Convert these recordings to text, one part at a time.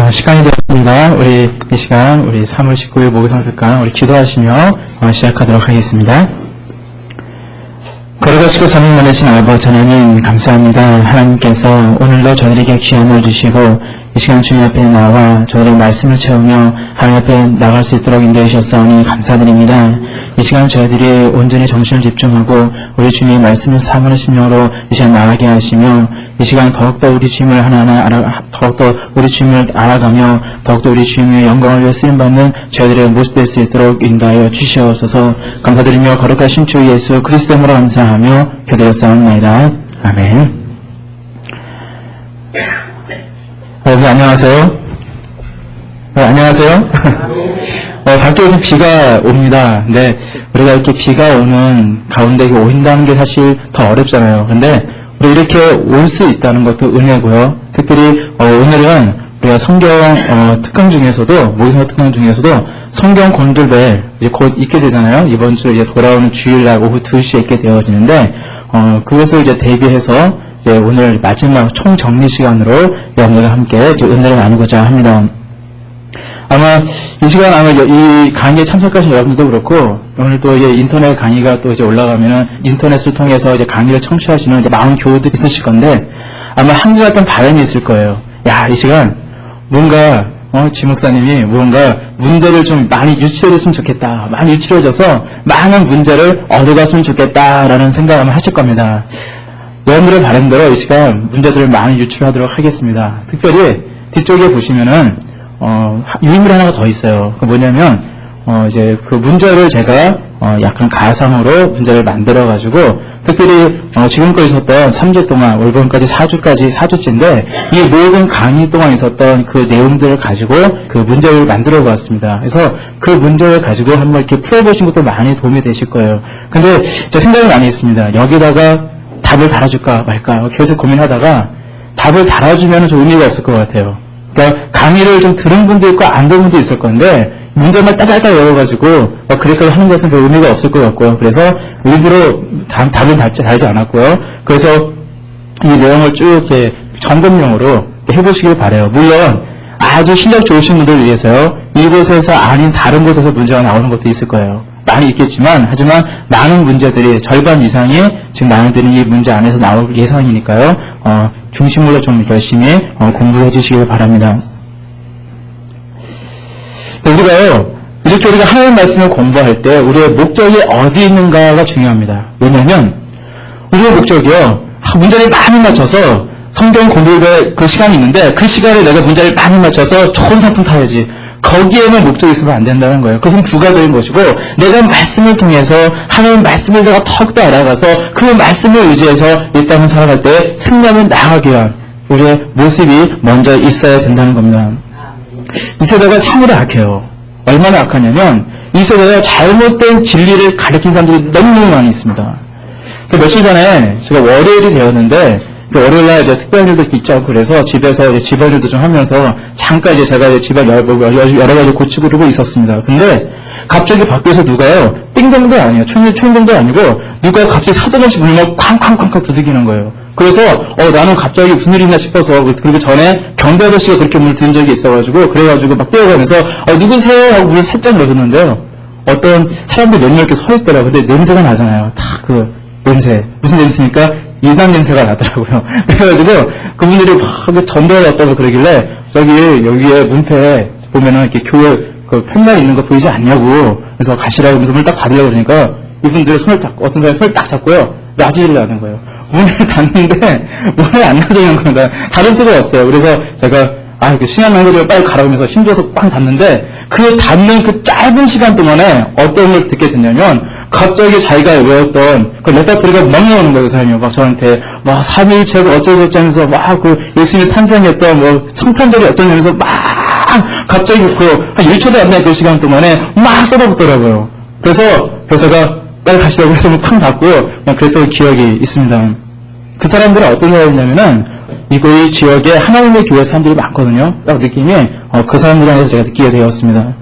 시간이 되었습니다. 우리 이 시간 우리 3월 19일 목요성특강 우리 기도하시며 시작하도록 하겠습니다. 걸어가시고 사는 만하신 아버지 하나님 감사합니다. 하나님께서 오늘도 저들에게 귀한 날 주시고 이 시간 주님 앞에 나와 저들의 말씀을 채우며 하나님 앞에 나갈 수 있도록 인도해 주셨사오니 감사드립니다. 이 시간 저희들이 온전히 정신을 집중하고 우리 주님의 말씀을 사모하는 심령으로 이 시간 나가게 하시며 이 시간 더욱더 우리 주님을 하나하나 더욱더 우리 주님을 알아가며 더욱더 우리 주님의 영광을 위해 쓰임받는 저희들의 모습 될 수 있도록 인도하여 주시옵소서. 감사드리며 거룩하신 주 예수 그리스도로 감사하며 기도드렸사옵나이다. 아멘. 여러분 안녕하세요. 안녕하세요. 밖에서 비가 옵니다. 근데 우리가 이렇게 비가 오는 가운데 오신다는 게 사실 더 어렵잖아요. 근데 우리 이렇게 올 수 있다는 것도 은혜고요. 특별히 오늘은 우리가 성경 특강 중에서도 모의성 특강 중에서도 성경 곤돌벨 이제 곧 있게 되잖아요. 이번 주 이제 돌아오는 주일날 오후 2시에 있게 되어지는데 그것을 이제 대비해서 이제 오늘 마지막 총정리 시간으로 여러분들과 함께 은혜를 나누고자 합니다. 아마 이 시간 아마 이 강의에 참석하신 여러분들도 그렇고 오늘 또 이제 인터넷 강의가 또 이제 올라가면은 인터넷을 통해서 이제 강의를 청취하시는 이제 마음 교우도 있으실 건데 아마 한결같은 바람이 있을 거예요. 야, 이 시간 뭔가 지 목사님이 뭔가 문제를 좀 많이 유치해줬으면 좋겠다. 많이 유치해줘서 많은 문제를 얻어갔으면 좋겠다라는 생각을 아마 하실 겁니다. 여러분들의 바람대로 이 시간 문제들을 많이 유출하도록 하겠습니다. 특별히 뒤쪽에 보시면은 유인물 하나가 더 있어요. 그 뭐냐면 이제 그 문제를 제가 약간 가상으로 문제를 만들어 가지고 특별히 지금까지 있었던 3주 동안 올봄까지 4주째인데 이 모든 강의 동안 있었던 그 내용들을 가지고 그 문제를 만들어 보았습니다. 그래서 그 문제를 가지고 한번 이렇게 풀어보신 것도 많이 도움이 되실 거예요. 근데 제 생각은 많이 있습니다. 여기다가 답을 달아줄까 말까 계속 고민하다가 답을 달아주면 좀 의미가 없을 것 같아요. 그러니까 강의를 좀 들은 분도 있고 안 들은 분도 있을 건데 문제만 따닥따닥 외워가지고 그렇게 하는 것은 별 의미가 없을 것 같고요. 그래서 일부러 답을 달지 않았고요. 그래서 이 내용을 쭉 이렇게 점검용으로 해보시길 바라요. 물론 아주 실력 좋으신 분들을 위해서요. 이곳에서 아닌 다른 곳에서 문제가 나오는 것도 있을 거예요. 많이 있겠지만 하지만 많은 문제들이 절반 이상이 지금 나눠드린 이 문제 안에서 나올 예상이니까요. 중심으로 좀 열심히 공부해 주시길 바랍니다. 우리가요 이렇게 우리가 하나님 말씀을 공부할 때 우리의 목적이 어디 있는가가 중요합니다. 왜냐하면 우리의 목적이요 문제를 많이 맞춰서 성경 공부할 그 시간이 있는데 그 시간에 내가 문제를 많이 맞춰서 좋은 상품 타야지. 거기에만 목적이 있으면 안 된다는 거예요. 그것은 부가적인 것이고 내가 말씀을 통해서 하나님 말씀을 내가 더욱더 알아가서 그 말씀을 의지해서 이 땅을 살아갈 때 승리하며 나아가기 위한 우리의 모습이 먼저 있어야 된다는 겁니다. 이 세대가 참으로 악해요. 얼마나 악하냐면 이 세대가 잘못된 진리를 가르친 사람들이 너무너무 많이 있습니다. 며칠 전에 제가 월요일이 되었는데 월요일날 이제 특별한 일도 있지 않고 그래서 집에서 이제 집안일도 좀 하면서 잠깐 이제 제가 이제 집안 여러 가지 고치고 그러고 있었습니다. 근데 갑자기 밖에서 누가요 띵동도 아니에요. 초인종도 아니고 누가 갑자기 사정없이 문을 쾅쾅쾅쾅 두들기는 거예요. 그래서 나는 갑자기 무슨 일이 있나 싶어서 그리고 전에 경비 아저씨가 그렇게 문을 두든 적이 있어가지고 그래가지고 막 뛰어가면서 누구세요? 하고 문을 살짝 열었는데요. 어떤 사람들 몇 명 이렇게 서 있더라고요. 근데 냄새가 나잖아요. 다 그 냄새 무슨 냄새입니까? 일반 냄새가 나더라고요. 그래가지고 그분들이 막 전도를 왔다고 그러길래 여기에 문패에 보면은 이렇게 교회 그 팻말 있는 거 보이지 않냐고 그래서 가시라고 하면서 문을 딱 받으려고 그러니까 이분들이 어떤 사람이 손을 딱 잡고요. 놔주려고 하는 거예요. 문을 닫는데 문을 안 놔주는 겁니다. 닫을 수가 없어요. 그래서 제가 그 시간 낭비를 빨리 가라면서 힘줘서 꽝 닫는데 그 닫는 그 짧은 시간 동안에 어떤 걸 듣게 됐냐면 갑자기 자기가 외웠던 그 레퍼토리가 막 나오는 거예요. 그 사람이 막 저한테 막 삼위일체고 어쩌고저쩌고 하면서 막 그 예수님이 탄생했던 뭐 성탄절이 어떠냐면서 막 갑자기 한 1초도 안 된 그 시간 동안에 막 쏟아붓더라고요. 그래서 교사가 빨리 가시라고 해서 쾅 닫고요. 그냥 그랬던 기억이 있습니다. 그 사람들은 어떤 사람이냐면은 이 지역에 하나님의 교회 사람들이 많거든요. 딱 느낌이 그 사람들한테서 제가 느끼게 되었습니다.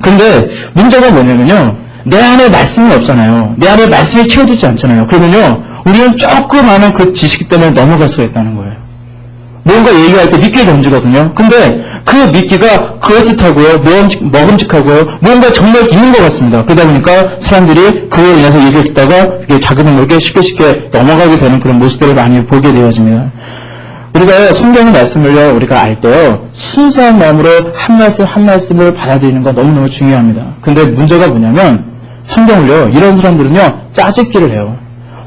그런데 문제가 뭐냐면요. 내 안에 말씀이 없잖아요. 내 안에 말씀이 키워지지 않잖아요. 그러면요. 우리는 조금 아는 그 지식 때문에 넘어갈 수가 있다는 거예요. 뭔가 얘기할 때 미끼를 던지거든요. 근데 그 미끼가 그럴듯하고요, 먹음직하고요, 뭔가 정말 있는 것 같습니다. 그러다 보니까 사람들이 그에 인해서 얘기를 듣다가 자기들에게 쉽게 넘어가게 되는 그런 모습들을 많이 보게 되어집니다. 우리가 성경의 말씀을요, 우리가 알 때요, 순수한 마음으로 한 말씀 한 말씀을 받아들이는 건 너무너무 중요합니다. 근데 문제가 뭐냐면, 성경을요, 이런 사람들은요, 짜집기를 해요.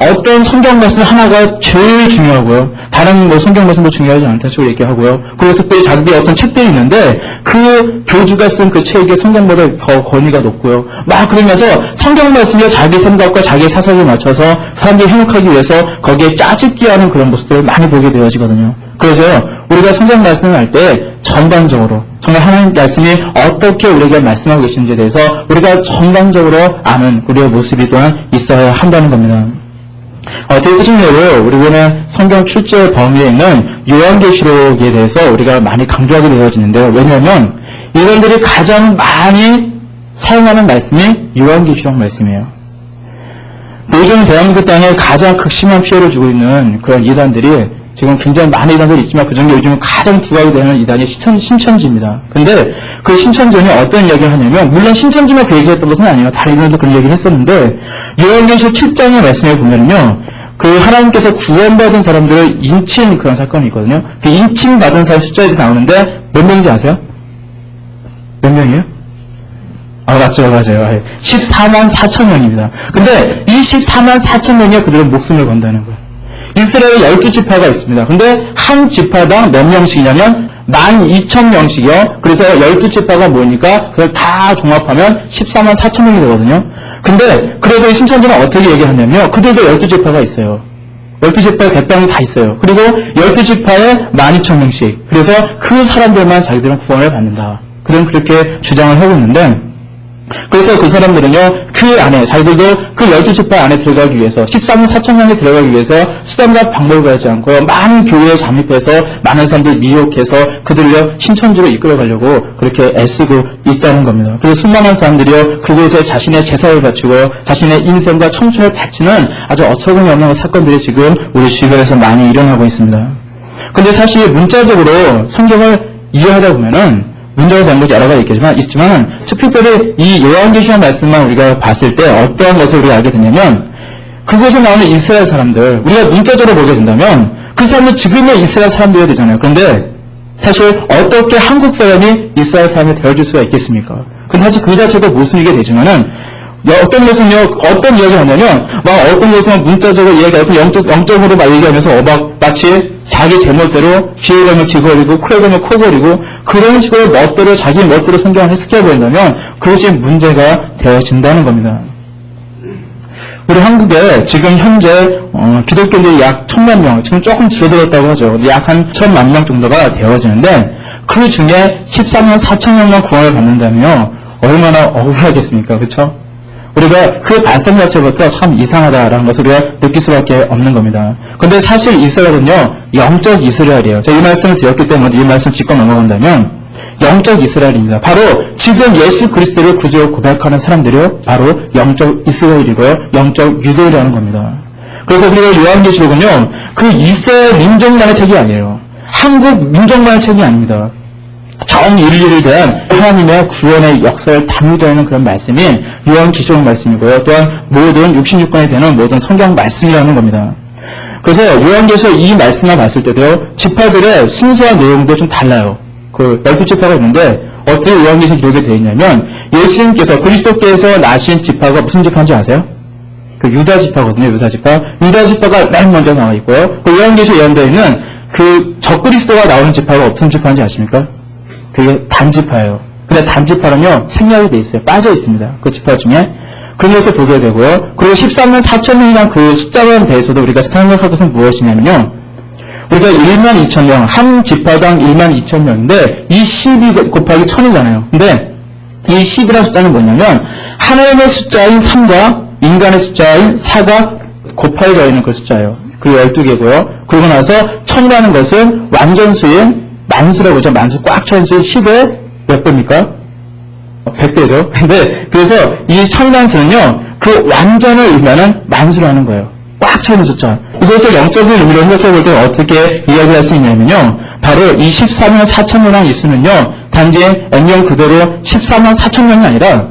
어떤 성경 말씀 하나가 제일 중요하고요, 다른 성경 말씀도 중요하지 않다는 식으로 얘기하고요, 그리고 특별히 자기의 어떤 책들이 있는데, 그 교주가 쓴 그 책이 성경보다 더 권위가 높고요, 막 그러면서 성경 말씀이 자기 생각과 자기 사상에 맞춰서 사람들이 행복하기 위해서 거기에 짜집기 하는 그런 모습들을 많이 보게 되어지거든요. 그래서 우리가 성경 말씀을 할 때 전반적으로 정말 하나님 말씀이 어떻게 우리에게 말씀하고 계시는지에 대해서 우리가 전반적으로 아는 우리의 모습이 또한 있어야 한다는 겁니다. 대표적으로 우리는 성경 출제 범위에 있는 요한계시록에 대해서 우리가 많이 강조하게 되어지는데요. 왜냐하면 이들이 가장 많이 사용하는 말씀이 요한계시록 말씀이에요. 요즘 대한민국 땅에 가장 극심한 피해를 주고 있는 그런 이단들이 지금 굉장히 많은 이단들이 있지만 그중에 요즘 가장 부각이 되는 이단이 신천지입니다. 근데 그 신천지는 어떤 이야기를 하냐면, 물론 신천지만 그 얘기했던 것은 아니에요. 다른 이단도 그런 얘기를 했었는데, 요한계시록 7장의 말씀을 보면요, 그 하나님께서 구원받은 사람들을 인친 그런 사건이 있거든요. 그 인칭받은 사람 숫자에 대해서 나오는데 몇 명인지 아세요? 몇 명이에요? 맞아요. 14만 4천 명입니다. 근데 이 14만 4천 명이 그들의 목숨을 건다는 거예요. 이스라엘에 12지파가 있습니다. 근데 한 지파당 몇 명씩이냐면 12,000명씩이요. 그래서 12지파가 모이니까 그걸 다 종합하면 14만 4천 명이 되거든요. 근데 그래서 이 신천지는 어떻게 얘기하냐면요, 그들도 12지파가 있어요. 12지파의 대빵이 다 있어요. 그리고 12지파에 12,000명씩. 그래서 그 사람들만 자기들은 구원을 받는다. 그들은 그렇게 주장을 하고 있는데, 그래서 그 사람들은요, 그 안에, 자기들도 그 12지파 안에 들어가기 위해서, 14만 4천 명에 들어가기 위해서 수단과 방법을 가지 않고요, 많은 교회에 잠입해서 많은 사람들 미혹해서 그들을요, 신천지로 이끌어가려고 그렇게 애쓰고 있다는 겁니다. 그래서 수많은 사람들이요, 그곳에 자신의 제사를 바치고 자신의 인생과 청춘을 바치는 아주 어처구니 없는 사건들이 지금 우리 주변에서 많이 일어나고 있습니다. 근데 사실 문자적으로 성경을 이해하다 보면은 문제가 된 것이 여러 가지 있지만 특별히 이 요한계시록 말씀만 우리가 봤을 때 어떠한 것을 우리가 알게 되냐면, 그곳에 나오는 이스라엘 사람들, 우리가 문자적으로 보게 된다면 그 사람들 지금의 이스라엘 사람들이 되잖아요. 그런데 사실 어떻게 한국 사람이 이스라엘 사람이 되어줄 수가 있겠습니까? 근데 사실 그 자체도 모순이게 되지만은, 어떤 것은요, 어떤 이야기를 하냐면, 어떤 것은 문자적으로 이야기하고 영적으로 막 얘기하면서 마치 자기 제멋대로 귀에 가면 귀 거리고 코에 가면 코 거리고 그런 식으로 자기 멋대로 성경을 해석해버린다면 그것이 문제가 되어진다는 겁니다. 우리 한국에 지금 현재 기독교인들이 약 1,000만 명, 지금 조금 줄어들었다고 하죠. 약 한 1,000만 명 정도가 되어지는데 그 중에 14만 4천 명만 구원을 받는다면요, 얼마나 억울하겠습니까? 그렇죠? 우리가 그 발상 자체부터 참 이상하다라는 것을 우리가 느낄 수밖에 없는 겁니다. 그런데 사실 이스라엘은요, 영적 이스라엘이에요. 제가 이 말씀을 드렸기 때문에 이 말씀 짚고 넘어간다면 영적 이스라엘입니다. 바로 지금 예수 그리스도를 구주로 고백하는 사람들이요, 바로 영적 이스라엘이고요, 영적 유대인이라는 겁니다. 그래서 우리가 요한계시록은요, 그 이스라엘 민족만의 책이 아니에요. 한국 민족만의 책이 아닙니다. 전 인류에 대한 하나님의 구원의 역사를 담겨져 있는 그런 말씀이 요한계시록 말씀이고요. 또한 모든 66권이 되는 모든 성경 말씀이라는 겁니다. 그래서 요한계시록 이 말씀만 봤을 때도요, 지파들의 순수한 내용도 좀 달라요. 그 12지파가 있는데 어떻게 요한계시록 기록이 되어 있냐면, 예수님께서 그리스도께서 나신 지파가 무슨 지파인지 아세요? 그 유다지파거든요. 유다지파가 맨 먼저 나와 있고요. 그 요한계시록 예언되어 있는 그 적그리스도가 나오는 지파가 어떤 지파인지 아십니까? 그게 단지파예요. 근데 단지파는요, 생략이 돼 있어요. 빠져 있습니다. 그 지파 중에. 그런 것을 보게 되고요. 그리고 13만 4천 명이란 그 숫자에 대해서도 우리가 생각할 것은 무엇이냐면요, 우리가 1만 2천 명, 한 지파당 1만 2천 명인데 이 12 곱하기 1000이잖아요. 근데 이 10이라는 숫자는 뭐냐면 하나님의 숫자인 3과 인간의 숫자인 4가 곱하여져 있는 그 숫자예요. 그 12개고요. 그러고 나서 1000이라는 것은 완전수인 만수라고 하죠. 만수 꽉 차는 수 10의 몇 배입니까? 100배죠. 근데 그래서 이 1000이라는 수는요, 그 완전을 의미하는 만수라는 거예요. 꽉 차는 숫자. 이것을 영적인 의미로 생각해 볼 때 어떻게 이야기할 수 있냐면요. 바로 이 14만 4천 명의 수는요. 단지 N명 그대로 14만 4천 명이 아니라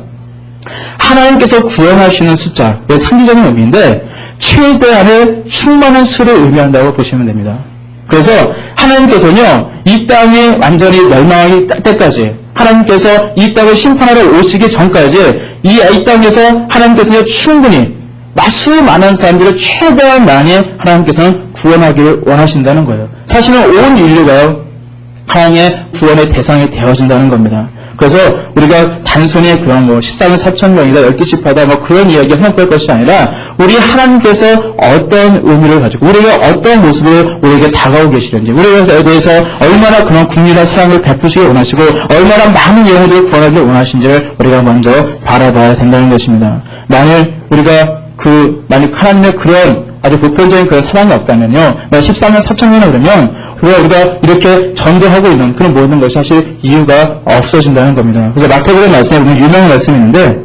하나님께서 구원하시는 숫자, 상대적인 의미인데 최대한의 충만한 수를 의미한다고 보시면 됩니다. 그래서 하나님께서는요. 이 땅이 완전히 멸망하기 때까지 하나님께서 이 땅을 심판하러 오시기 전까지 이 땅에서 하나님께서는 충분히 수많은 사람들을 최대한 많이 하나님께서는 구원하기를 원하신다는 거예요. 사실은 온 인류가요. 하나님의 구원의 대상이 되어진다는 겁니다. 그래서 우리가 단순히 그런 14만 4천 명이다, 10개 지파다, 그런 이야기 생각할 것이 아니라, 우리 하나님께서 어떤 의미를 가지고, 우리가 어떤 모습으로 우리에게 다가오고 계시는지, 우리에 대해서 얼마나 그런 국민의 사랑을 베푸시기 원하시고, 얼마나 많은 영혼들을 구원하기를 원하신지를 우리가 먼저 바라봐야 된다는 것입니다. 만일 하나님의 그런 아주 보편적인 그런 사랑이 없다면요, 14만 4천 명이나 그러면, 우리가 이렇게 전도하고 있는 그런 모든 것이 사실 이유가 없어진다는 겁니다. 그래서 마태복음 말씀에 보면 유명한 말씀이 있는데,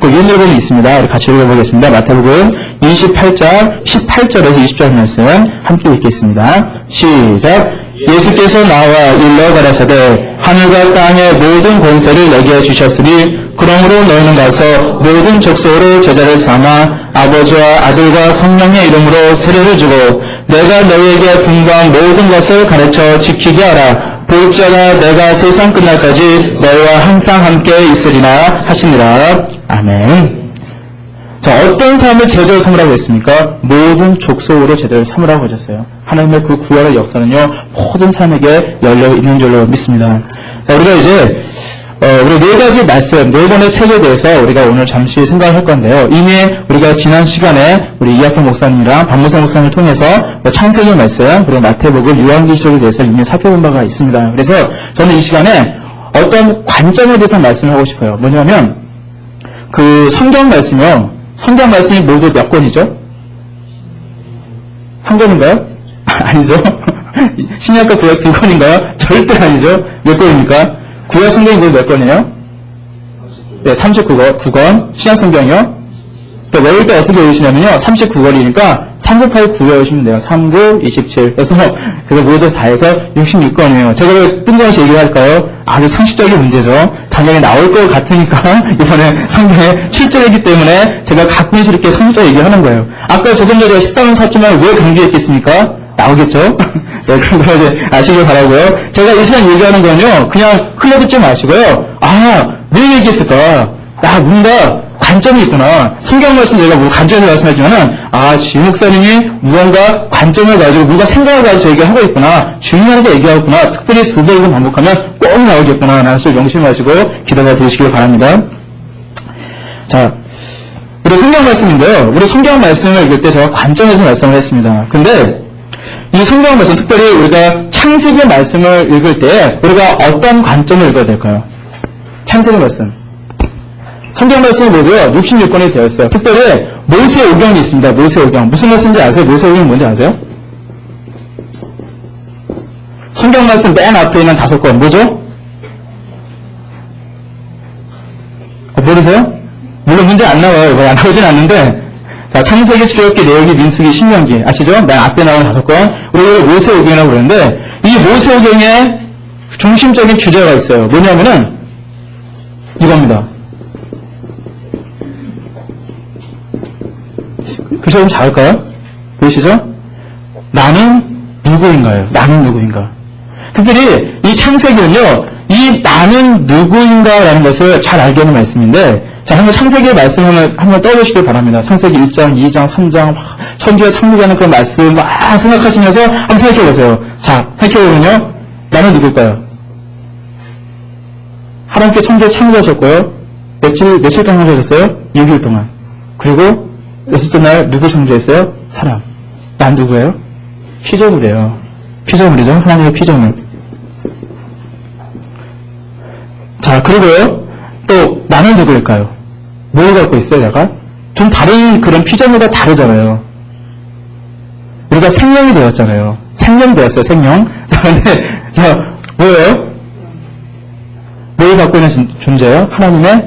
그 윤일본이 있습니다. 우리 같이 읽어보겠습니다. 마태복음 28장 18절에서 20절 말씀 함께 읽겠습니다. 시작. 예수께서 나와 일러 가라사대 하늘과 땅의 모든 권세를 내게 주셨으니 그러므로 너희는 가서 모든 족속으로 제자를 삼아 아버지와 아들과 성령의 이름으로 세례를 주고 내가 너희에게 분부한 모든 것을 가르쳐 지키게 하라. 볼지어다 내가 세상 끝날까지 너희와 항상 함께 있으리라 하시니라. 아멘. 자, 어떤 사람을 제자로 삼으라고 했습니까? 모든 족속으로 제자를 삼으라고 하셨어요. 하나님의 그 구원의 역사는요, 모든 사람에게 열려 있는 줄로 믿습니다. 자, 우리가 이제, 우리 네 가지 말씀, 네 권의 책에 대해서 우리가 오늘 잠시 생각을 할 건데요. 이미 우리가 지난 시간에 우리 이학현 목사님이랑 박무성 목사님을 통해서 창세기 말씀, 그리고 마태복음, 요한계시록에 대해서 이미 살펴본 바가 있습니다. 그래서 저는 이 시간에 어떤 관점에 대해서 말씀을 하고 싶어요. 뭐냐면, 그 성경 말씀이요. 성경 말씀이 모두 몇 권이죠? 한 권인가요? 아니죠. 신약과 구약 두 권인가요? 절대 아니죠. 몇 권입니까? 구약 성경이 모두 몇 권이에요? 네, 39권. 신약 성경이요? 그러니까 외울 때 어떻게 외우시냐면요. 39권이니까 3, 9, 8, 9 외우시면 돼요. 3, 9, 27. 그래서 모두 다 해서 66권이에요. 제가 왜 뜬금없이 얘기를 할까요? 아주 상식적인 문제죠. 당연히 나올 것 같으니까 이번에 성경에 출제이기 때문에 제가 가끔씩 이렇게 상식적으로 얘기하는 거예요. 아까 조금 전에 14만 4천만 왜 강조했겠습니까? 나오겠죠? 네, 그런 거 이제 아시길 바라고요. 제가 이 시간 얘기하는 건요. 그냥 흘려듣지 마시고요. 왜 얘기했을까? 뭔가 관점이 있구나. 성경 말씀 내가 관점에서 말씀하지만은, 지 목사님이 무언가 관점을 가지고, 뭔가 생각을 가지고 얘기하고 있구나. 중요한 거 얘기하고 있구나. 특별히 두 번 이상 반복하면 꼭 나오겠구나. 라는 것을 명심하시고 기도가 되시길 바랍니다. 자, 우리 성경 말씀인데요. 우리 성경 말씀을 읽을 때 제가 관점에서 말씀을 했습니다. 근데, 이 성경 말씀, 특별히 우리가 창세기 말씀을 읽을 때, 우리가 어떤 관점을 읽어야 될까요? 창세기 말씀. 성경 말씀이 모두요, 66권이 되어 있어요. 특별히, 모세오경이 있습니다. 모세오경. 무슨 말씀인지 아세요? 모세오경이 뭔지 아세요? 성경 말씀 맨 앞에 있는 5권. 뭐죠? 모르세요? 물론 문제 안 나와요. 이거 안 나오진 않는데, 자, 창세기, 출애굽기, 레위기, 민수기, 신명기. 아시죠? 맨 앞에 나오는 5권. 우리가 모세오경이라고 그러는데, 이 모세오경의 중심적인 주제가 있어요. 뭐냐면은, 이겁니다. 글씨가 좀 작을까요? 보이시죠? 나는 누구인가요? 나는 누구인가? 특별히 이 창세기는요, 이 나는 누구인가라는 것을 잘 알게 하는 말씀인데, 자, 한번 창세기의 말씀을 한번 떠보시길 바랍니다. 창세기 1장, 2장, 3장, 천지와 창조하는 그런 말씀 막 생각하시면서 한번 생각해보세요. 자, 생각해보면요, 나는 누굴까요? 하나님께 천지를 창조하셨고요. 며칠 동안 하셨어요? 6일 동안. 그리고 여섯째 날 누구 창조했어요? 사람. 난 누구예요? 피조물이에요. 피조물이죠. 하나님의 피조물. 자, 그리고요. 또 나는 누구일까요? 뭘 갖고 있어요, 내가? 좀 다른 그런 피조물과 다르잖아요. 우리가 생명이 되었잖아요. 생명 되었어요, 생명. 자, 근데, 뭐예요? 뭘 갖고 있는 존재예요? 하나님의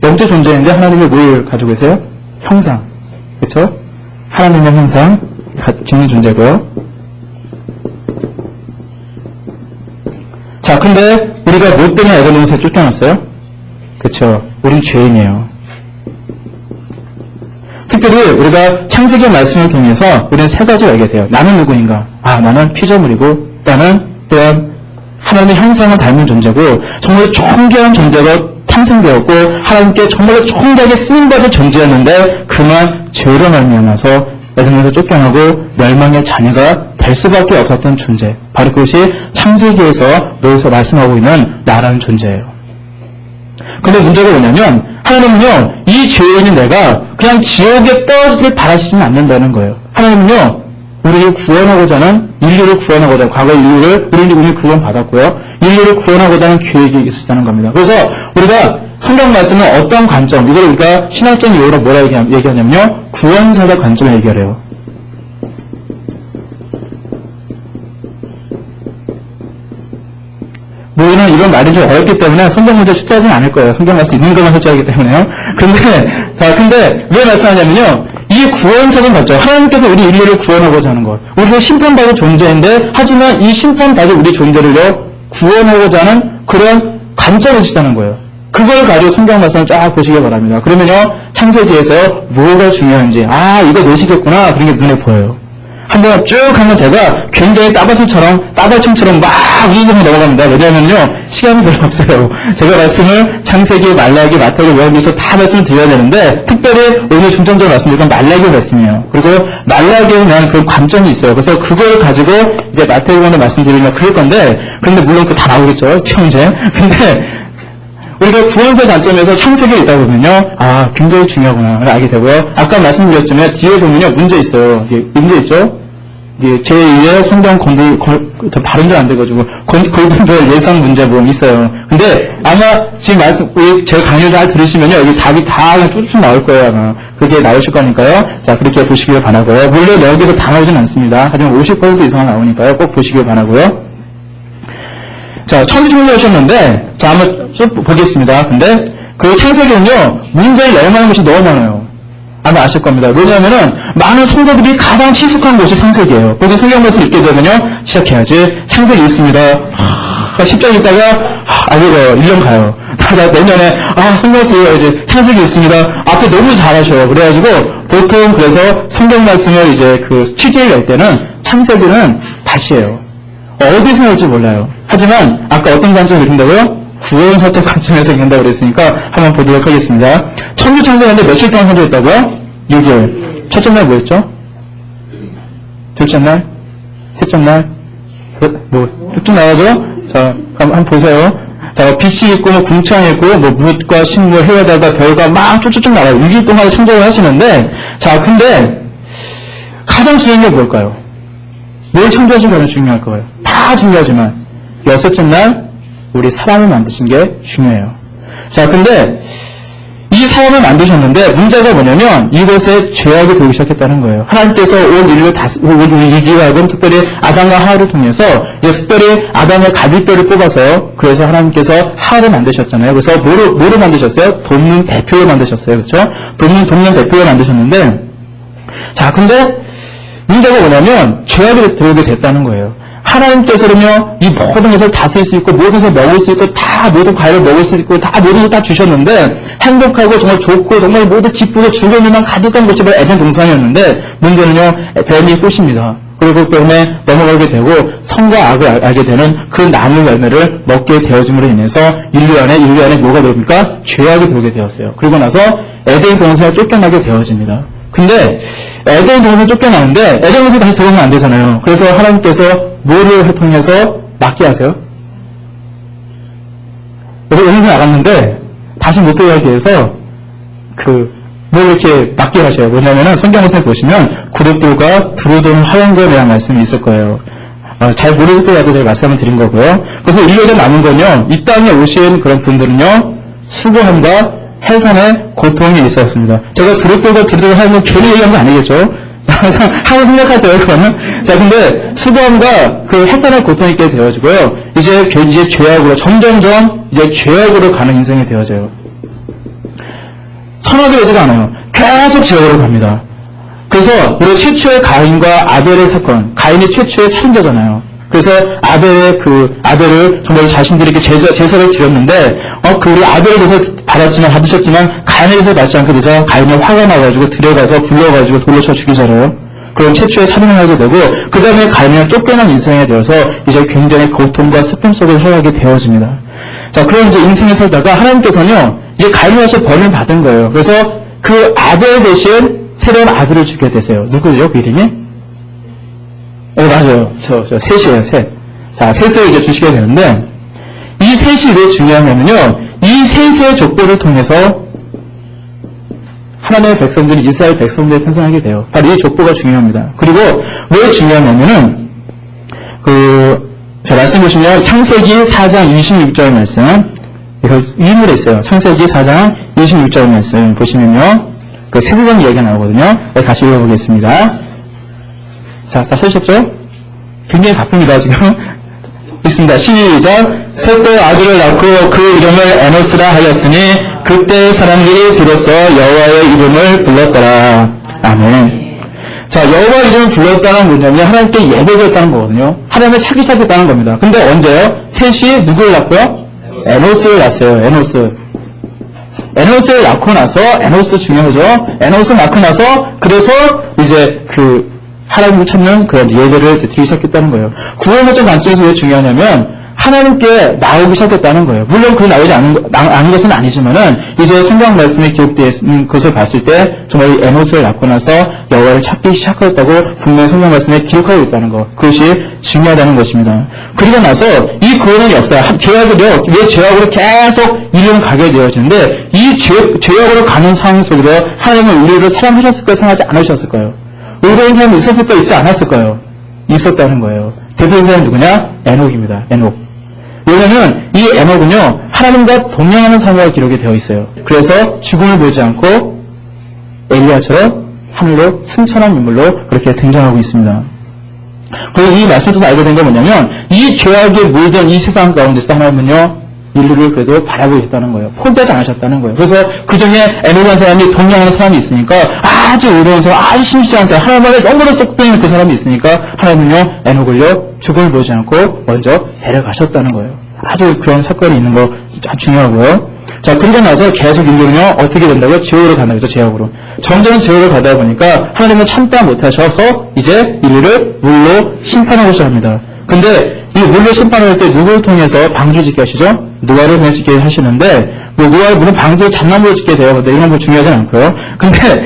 영적 존재인데 하나님의 뭘 가지고 계세요? 형상. 그렇죠? 하나님의 형상 갖추는 존재고요. 자, 근데 우리가 뭐 때문에 에덴 동산에 쫓겨났어요? 그쵸. 우린 죄인이에요. 특별히 우리가 창세기 말씀을 통해서 우리는 세 가지를 알게 돼요. 나는 누구인가? 나는 피조물이고, 또한 하나님의 형상을 닮은 존재고, 정말 존귀한 존재가 탄생되었고, 하나님께 정말로 존귀하게 쓰임받을 존재였는데, 그만 죄로 말미암아서 에덴에서 쫓겨나고 멸망의 자녀가 될 수밖에 없었던 존재. 바로 그것이 창세기에서 말씀하고 있는 나라는 존재예요. 근데 문제가 뭐냐면 하나님은요, 이 죄인인 내가 그냥 지옥에 떨어지길 바라시진 않는다는 거예요. 하나님은요, 우리를 구원하고자 하는, 인류를 구원하고자 하는, 과거 우리는 구원받았고요. 인류를 구원하고자 하는 계획이 있으시다는 겁니다. 그래서 우리가 성경 말씀은 어떤 관점, 이걸 우리가 신학적 용어로 뭐라 얘기하냐면요, 구원사적 관점을 얘기해요. 우리는 이런 말이 좀 어렵기 때문에 성경 문제 출제하지는 않을 거예요. 성경 말씀 있는 것만 출제하기 때문에요. 근데 왜 말씀하냐면요, 이 구원사적 관점, 하나님께서 우리 인류를 구원하고자 하는 것, 우리가 심판받을 존재인데, 하지만 이 심판받을 우리 존재를요, 구원하고자 하는 그런 관점을 주시다는 거예요. 그걸 가지고 성경 말씀을 쫙 보시기 바랍니다. 그러면요, 창세기에서 뭐가 중요한지, 이거 내시겠구나, 그런 게 눈에 보여요. 한번 쭉 하면 제가 굉장히 따발총처럼 막 우주성을 넘어갑니다. 왜냐면요, 시간이 별로 없어요. 제가 말씀을 창세기, 말라기, 마태복음, 요한계시록 다 말씀을 드려야 되는데, 특별히 오늘 중점적으로 말씀드린 건 말라기 말씀이에요. 그리고 말라기에 대한 그런 관점이 있어요. 그래서 그걸 가지고 이제 마태복음을 말씀드리면 그럴 건데, 그런데 물론 그거 다 나오겠죠, 시험제. 근데 우리가 구원사 관점에서 창세기에 있다 보면요, 굉장히 중요하구나를 알게 되고요. 아까 말씀드렸지만 뒤에 보면요, 문제 있어요. 문제 있죠? 제2의 성경 발음 잘 안 돼가지고 골든벨 예상 문제 뭐 있어요. 근데 아마 지금 제 강의를 잘 들으시면요, 여기 답이 다 그냥 쭉쭉 나올 거예요. 아마 그게 나오실 거니까요. 자, 그렇게 보시길 바라고요. 물론 여기서 다 나오진 않습니다. 하지만 50% 이상 나오니까요. 꼭 보시길 바라고요. 자, 천지창조 하셨는데, 자, 한번 쭉 보겠습니다. 근데, 그 창세기는요, 문제를 낼 만한 것이 너무 많아요. 아마 아실 겁니다. 왜냐하면은, 많은 성도들이 가장 친숙한 곳이 창세기예요. 그래서 성경 말씀 읽게 되면요, 시작해야지. 창세기 있습니다. 10장 있다가, 이거 1년 가요. 내년에, 성경 말씀 읽어야지. 창세기 있습니다. 앞에 너무 잘하셔요. 그래가지고, 보통 그래서 성경 말씀을 이제 취지를 낼 때는, 창세기는 다시예요. 어디서 나올지 몰라요. 하지만 아까 어떤 관점을 읽는다고요? 구원사적 관점에서 읽는다고 그랬으니까 한번 보도록 하겠습니다. 천주 창조하는데 며칠 동안 창조했다고요? 6일. 첫째 날 뭐였죠? 둘째 날? 셋째 날? 쭉쭉 나와죠? 자, 한번 보세요. 자, 빛이 있고, 궁창이 있고, 무엇과 식물, 해와 달과 별과 막 쭉쭉쭉 나와요. 6일 동안 창조를 하시는데, 자, 근데 가장 중요한 게 뭘까요? 뭘 창조하신 게 가장 중요할 거예요. 다 중요하지만 여섯째 날 우리 사람을 만드신 게 중요해요. 자, 근데 이 사람을 만드셨는데 문제가 뭐냐면 이것에 죄악이 들기 시작했다는 거예요. 하나님께서 온 인류하고 특별히 아담과 하와를 통해서 특별히 아담의 갈비뼈를 뽑아서 그래서 하나님께서 하와를 만드셨잖아요. 그래서 뭐를 만드셨어요? 돕는 대표를 만드셨어요. 그렇죠? 돕는 대표를 만드셨는데, 자, 근데 문제가 뭐냐면 죄악이 들어오게 됐다는 거예요. 하나님께서는요, 이 모든 것을 다스릴 수 있고, 모든 것을 먹을 수 있고, 다 모든 과일을 먹을 수 있고, 다 모든 걸 다 주셨는데, 행복하고 정말 좋고, 정말 모두 기쁘고 즐거움만 가득한 곳이 바로 에덴 동산이었는데, 문제는요, 뱀이 꽃입니다. 그리고 그 뱀에 넘어가게 되고, 선과 악을 알게 되는 그 나무 열매를 먹게 되어짐으로 인해서, 인류 안에 뭐가 들어옵니까? 죄악이 들어오게 되었어요. 그리고 나서 에덴 동산에 쫓겨나게 되어집니다. 근데 에덴 동산에 쫓겨나는데 에덴 동산에 다시 들어오면 안 되잖아요. 그래서 하나님께서 뭐를 통해서 낫게 하세요? 여기서 나갔는데 다시 못 들어가게 해서 뭘 이렇게 낫게 하셔요. 뭐냐면은 성경 말씀 보시면 구름들과 두루도는 화염거에 대한 말씀이 있을 거예요. 잘 모르실 거라도 제가 말씀을 드린 거고요. 그래서 인류에 남은 건요, 이 땅에 오신 그런 분들은요, 수고함과 해산의 고통이 있었습니다. 제가 두루도가 하면 괜히 얘기한 거 아니겠죠? 항상 생각하세요, 그거는. 자, 근데 수고함과 그 해산의 고통이 있게 되어지고요. 이제 죄악으로, 점점점 이제 죄악으로 가는 인생이 되어져요. 선하게 되지가 않아요. 계속 죄악으로 갑니다. 그래서 우리 최초의 가인과 아벨의 사건, 가인이 최초의 살인자잖아요. 그래서 아벨을 정말 자신들에게 제사를 드렸는데, 우리 아벨의 제사를 받으셨지만, 가인의 제사를 받지 않게 되자, 가인이 화가 나가지고 들어가서 불러가지고 돌로 쳐 죽이잖아요. 그럼 최초의 살인을 하게 되고, 그 다음에 가인은 쫓겨난 인생이 되어서, 이제 굉장히 고통과 슬픔 속에 살아가게 되어집니다. 자, 그런 이제 인생을 살다가, 하나님께서는요, 이제 가인을 위해서 벌을 받은 거예요. 그래서 그 아벨 대신 새로운 아들을 주게 되세요. 누구죠? 그 이름이? 맞아요. 셋이에요, 셋. 자, 셋을 이제 주시게 되는데, 이 셋이 왜 중요하냐면요, 이 셋의 족보를 통해서 하나님의 백성들이 이스라엘 백성들을 편성하게 돼요. 바로 이 족보가 중요합니다. 그리고 왜 중요하냐면은, 자, 말씀 보시면, 창세기 4장 26절 말씀, 이거 유인을 했어요. 창세기 4장 26절 말씀 보시면요, 그 세세장 이야기가 나오거든요. 네, 같이 읽어보겠습니다. 자, 다 쓰셨죠? 굉장히 바쁩니다, 지금. 있습니다. 시작. 셋째 아들을 낳고 그 이름을 에노스라 하였으니 그때 사람들이 비로소 여호와의 이름을 불렀더라. 아멘. 자, 여호와 이름을 불렀다는 뭐냐면 하나님께 예배드렸다는 거거든요. 하나님을 찾기 시작했다는 겁니다. 근데 언제요? 셋이 누구를 낳고요? 에노스를 낳았어요. 에노스를 낳고 나서, 에노스 중요하죠? 에노스 낳고 나서, 그래서 이제 하나님을 찾는 그런 예배를 드리기 시작했다는 거예요. 구원의 관점에서 왜 중요하냐면, 하나님께 나오기 시작했다는 거예요. 물론 그 나오지 않은 것은 아니지만은, 이제 성경 말씀에 기록되어 있는 것을 봤을 때, 정말 이 에노스를 낳고 나서 여호와를 찾기 시작했다고 분명히 성경 말씀에 기록하고 있다는 것. 그것이 중요하다는 것입니다. 그리고 나서 이 구원의 역사, 왜 죄악으로 계속 인류는 가게 되어지는데, 이 죄악으로 가는 상황 속으로 하나님은 우리를 사랑하셨을까요? 사랑하지 않으셨을까요? 의로운 사람이 있었을까요? 있지 않았을까요? 있었다는 거예요. 대표적인 사람이 누구냐? 에녹입니다. 에녹. 왜냐하면 이 에녹은요, 하나님과 동행하는 삶으로 기록이 되어 있어요. 그래서 죽음을 보지 않고 엘리야처럼 하늘로 승천한 인물로 그렇게 등장하고 있습니다. 그리고 이 말씀을 통해서 알게 된 건 뭐냐면, 이 죄악에 물든 이 세상 가운데서 하나님은요, 인류를 그래도 바라보고 있다는 거예요. 포기하지 않으셨다는 거예요. 그래서 그 중에 에녹이라는 사람이 동행하는 사람이 있으니까, 아주 의로운 사람, 아주 신실한 사람, 하나님의 영광을 쏟고 있는 그 사람이 있으니까, 하나님은요, 에녹을요, 죽음을 보지 않고 먼저 데려가셨다는 거예요. 아주 그런 사건이 있는 거 참 중요하고요. 자, 그러고 나서 계속 인류는요, 어떻게 된다고요? 지옥으로 가는 거죠, 제약으로. 점점 지옥으로 가다 보니까, 하나님은 참다 못하셔서, 이제 인류를 물로 심판하고자 합니다. 근데, 이 물로 심판할 때 누구를 통해서 방주 짓게 하시죠? 노아를 짓게 하시는데, 노아를 물론 방주를 잣나무로 짓게 돼요. 근데 이런 건 중요하지 않고요. 근데,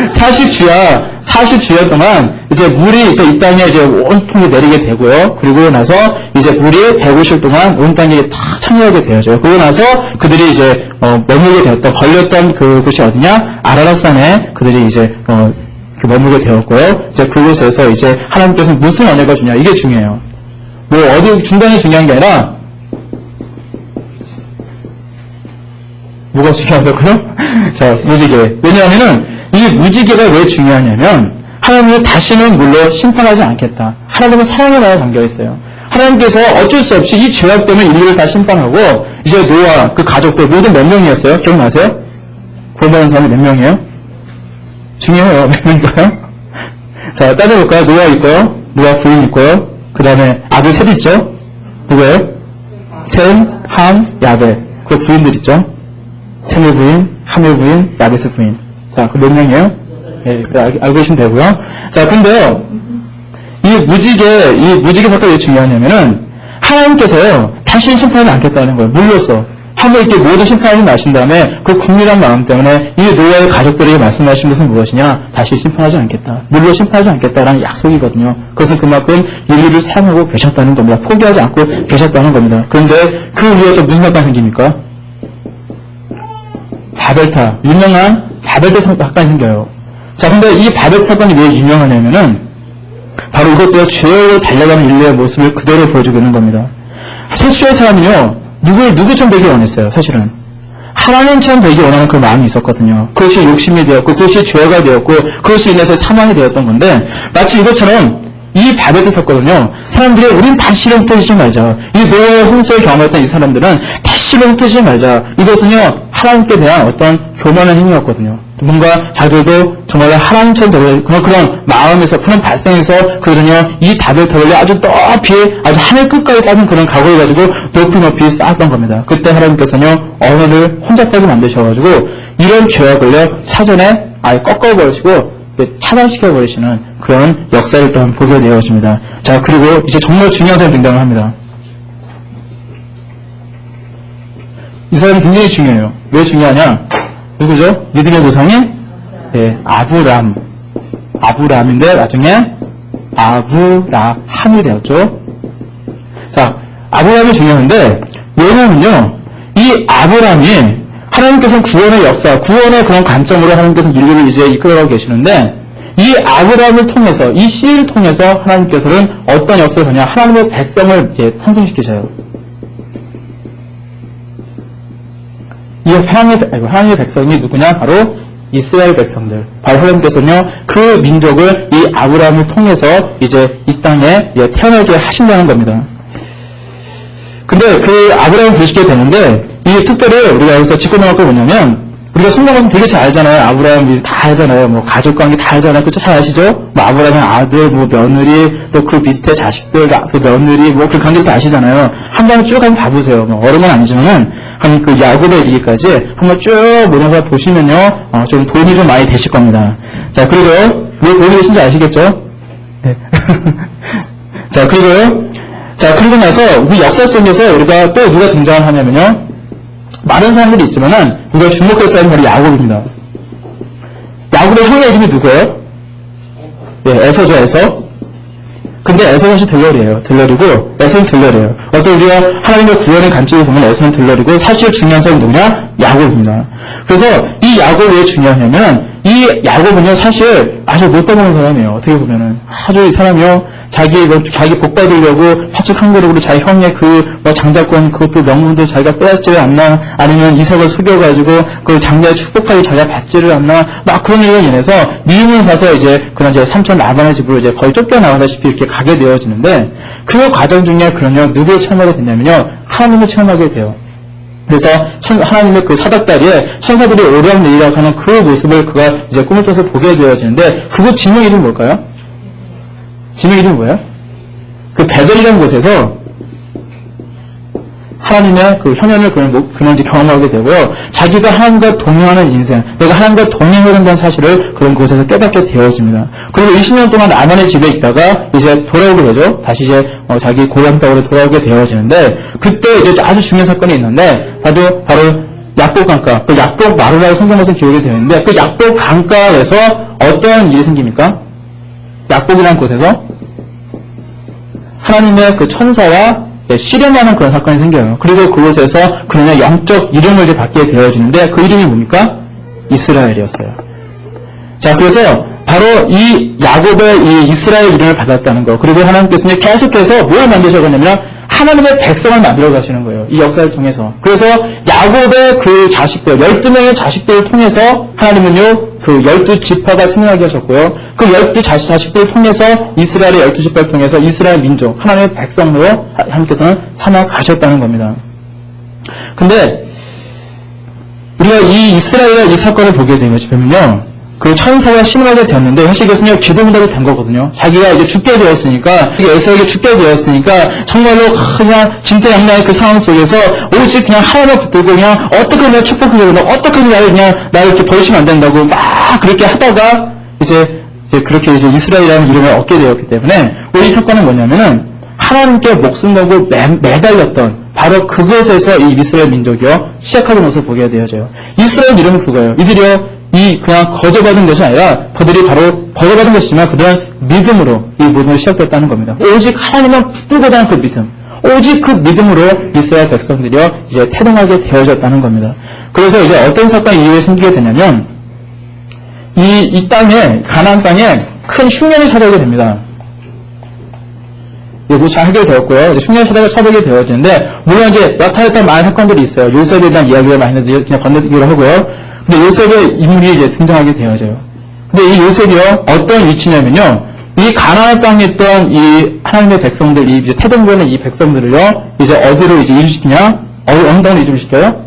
40주야 동안, 이제 물이 이제 이 땅에 이제 온통에 내리게 되고요. 그리고 나서, 이제 물이 150일 동안 온 땅에 탁 창렬하게 되어져요. 그러고 나서, 그들이 이제, 머물게 걸렸던 그곳이 어디냐? 아라랏산에 그들이 이제, 머물게 되었고요. 이제 그곳에서 이제 하나님께서 무슨 언약을 주냐? 이게 중요해요. 어디 중간이 중요한 게 아니라, 뭐가 중요하다고요? 자, 무지개. 왜냐하면은, 이 무지개가 왜 중요하냐면, 하나님은 다시는 물로 심판하지 않겠다. 하나님은 사랑에 나와 담겨있어요. 하나님께서 어쩔 수 없이 이 죄악 때문에 인류를 다 심판하고, 이제 노아, 그 가족들, 모두 몇 명이었어요? 기억나세요? 구원받은 사람이 몇 명이에요? 중요해요. 몇 명일까요? 자, 따져볼까요? 노아 있고요. 노아 부인 있고요. 그 다음에 아들 셋 있죠? 누구예요? 셈, 함, 야벳. 그 부인들 있죠? 셈의 부인, 함의 부인, 야벳의 부인. 자, 그 몇 명이에요? 네, 알고 계시면 되고요. 자, 근데요, 이 무지개 사건이 왜 중요하냐면은, 하나님께서요, 다시는 심판하지 않겠다는 거예요. 물로써. 한번 이렇게 모두 심판하지 마신 다음에 그 국민한 마음 때문에 이 노아의 가족들에게 말씀하신 것은 무엇이냐? 다시 심판하지 않겠다. 물로 심판하지 않겠다라는 약속이거든요. 그것은 그만큼 인류를 사랑하고 계셨다는 겁니다. 포기하지 않고 계셨다는 겁니다. 그런데 그 이후에 또 무슨 사건이 생깁니까? 바벨탑. 유명한 바벨탑 사건이 생겨요. 자, 근데 이 바벨탑 사건이 왜 유명하냐면은 바로 이것도 죄로 달려가는 인류의 모습을 그대로 보여주고 있는 겁니다. 최초의 사람은요, 누구처럼 되기 원했어요, 사실은. 하나님처럼 되기 원하는 그 마음이 있었거든요. 그것이 욕심이 되었고, 그것이 죄가 되었고, 그것이 인해서 사망이 되었던 건데, 마치 이것처럼 이 바벨 때 섰거든요. 사람들이 우린 다시로 흩어지지 말자. 이 노아의 홍수를 경험했던 이 사람들은 다시로 흩어지지 말자. 이것은요 하나님께 대한 어떤 교만한 행위였거든요. 뭔가 자기들도 정말 하나님처럼 되려 그런 마음에서 그런 발생에서 그들은요 이 바벨탑을 아주 높이 아주 하늘 끝까지 쌓은 그런 각오를 가지고 높이 쌓았던 겁니다. 그때 하나님께서는요 언어를 혼잡하게 만드셔가지고 이런 죄악을요 사전에 아예 꺾어버리시고 차단시켜버리시는 그런 역사를 또 보게 되어집니다. 자, 그리고 이제 정말 중요한 사람이 등장을 합니다. 이 사람이 굉장히 중요해요. 왜 중요하냐? 누구죠? 믿음의 조상이? 네, 아브라함인데 나중에 아브라함이 되었죠. 자, 아브라함이 중요한데 왜냐면요, 이 아브라함이 하나님께서는 구원의 역사, 구원의 그런 관점으로 하나님께서는 인류를 이제 이끌어가고 계시는데 이 아브라함을 통해서, 이 씨를 통해서 하나님께서는 어떤 역사를 하냐? 하나님의 백성을 이제 탄생시키셔요. 이 하나님의 백성이 누구냐? 바로 이스라엘 백성들. 바로 하나님께서는요, 그 민족을 이 아브라함을 통해서 이제 이 땅에 태어나게 하신다는 겁니다. 근데 그 아브라함을 부르시게 되는데, 이 특별히 우리가 여기서 짚고 넘어갈 게 뭐냐면, 우리가 성경에서 되게 잘 알잖아요. 아브라함이 다 알잖아요. 뭐 가족관계 다 알잖아요. 그쵸? 잘 아시죠? 뭐 아브라함의 아들, 뭐 며느리, 또 그 밑에 자식들, 그 며느리, 뭐 그 관계도 아시잖아요. 한 번 쭉 한번 봐보세요. 뭐 어른 건 아니지만은 한 그 야곱의 얘기까지 한번 쭉 모여서 보시면요, 좀 도움이 좀 많이 되실 겁니다. 자, 그리고 왜 도움이 되신지 아시겠죠? 네. 자, 그리고 나서 우리 역사 속에서 우리가 또 누가 등장을 하냐면요. 많은 사람들이 있지만은 우리가 주목할 사람이 바로 야곱입니다. 야곱의 형의 이름이 누구예요? 예, 에서죠, 에서. 근데 에서는 사실 들러리예요. 들러리고 에서는 들러리예요. 어떤 우리가 하나님의 구원의 관점을 보면 에서는 들러리고 사실 중요한 사람이 누구냐? 야곱입니다. 그래서 이 야곱이 왜 중요하냐면 이 야곱은요 사실 아주 못 떠먹는 사람이에요. 어떻게 보면은 아주 이 사람이요 자기 복 받으려고 파축한 거로 자기 형의 그 장자권 그것도 명분도 자기가 빼앗지를 않나, 아니면 이삭을 속여가지고 그 장자의 축복까지 자기가 받지를 않나, 막 그런 일로 인해서 미움을 사서 이제 그런 이제 삼촌 라반의 집으로 이제 거의 쫓겨나가다시피 이렇게 가게 되어지는데, 그 과정 중에 그러면 누구를 체험하게 되냐면요 하나님을 체험하게 돼요. 그래서 하나님의 그 사닥다리에 천사들이 오르락내리락 하는 그 모습을 그가 이제 꿈을 꿔서 보게 되어지는데, 그곳 지명 이름이 뭘까요? 지명 이름이 뭐예요? 그 베델이라는 곳에서 하나님의 그 현현을 그는 이제 경험하게 되고요. 자기가 하나님과 동행하는 인생, 내가 하나님과 동행해야 된다는 사실을 그런 곳에서 깨닫게 되어집니다. 그리고 20년 동안 라반의 집에 있다가 이제 돌아오게 되죠. 다시 이제 자기 고향 땅으로 돌아오게 되어지는데, 그때 이제 아주 중요한 사건이 있는데, 바로 약복 강가, 그 약복 마루라고 성경에서 기록이 되는데, 그 약복 강가에서 어떤 일이 생깁니까? 약복이라는 곳에서 하나님의 그 천사와 씨름하는 그런 사건이 생겨요. 그리고 그곳에서 그는 영적 이름을 이제 받게 되어지는데, 그 이름이 뭡니까? 이스라엘이었어요. 자, 그래서 바로 이 야곱의 이 이스라엘 이름을 받았다는 거. 그리고 하나님께서는 계속해서 뭘 만드셔가냐면 하나님의 백성을 만들어 가시는 거예요. 이 역사를 통해서. 그래서 야곱의 그 자식들, 12명의 자식들을 통해서 하나님은요, 그 12지파가 생겨나게 하셨고요. 그 12자식들을 통해서 이스라엘의 12지파를 통해서 이스라엘 민족, 하나님의 백성으로 하나님께서는 삼아 가셨다는 겁니다. 근데 우리가 이 이스라엘의 이 사건을 보게 되면요, 그 천사가 신음하게 되었는데, 사실 이것은요, 기도문답이 된 거거든요. 자기가 이제 죽게 되었으니까, 에서에게 죽게 되었으니까, 정말로 그냥 진퇴양난의 그 상황 속에서 오직 그냥 하나만 붙들고 그냥 어떻게 내가 축복하려고, 어떻게 나를 이렇게 버리시면 안 된다고 막 그렇게 하다가 이제 그렇게 이제 이스라엘이라는 이름을 얻게 되었기 때문에, 이 사건은 뭐냐면은 하나님께 목숨 걸고 매달렸던 바로 그것에서 이 이스라엘 민족이요, 시작하는 모습을 보게 되어져요. 이스라엘 이름은 그거예요. 이들이요, 그냥 거저받은 것이 아니라 그들이 바로 거저받은 것이지만 그들은 믿음으로 이 모든 것이 시작됐다는 겁니다. 오직 하나님만 붙들고자 하는 그 믿음, 오직 그 믿음으로 이스라엘 백성들이요 이제 태동하게 되어졌다는 겁니다. 그래서 이제 어떤 사건이 이후에 생기게 되냐면 이 땅에, 가나안 땅에 큰 흉년이 찾아오게 됩니다. 뭐 잘 해결되었고요. 흉년이 찾아오게 되어지는데, 물론 이제 나타났던 많은 사건들이 있어요. 요셉에 대한 이야기가 많이 그냥 건너뛰기로 하고요. 근데 요셉의 인물이 이제 등장하게 되어져요. 근데 이 요셉이요, 어떤 위치냐면요, 이 가나안 땅에 있던 이 하나님의 백성들, 이 이제 태동권의 이 백성들을요, 이제 어디로 이제 이주시키냐? 어느 땅으로 이주시켜요?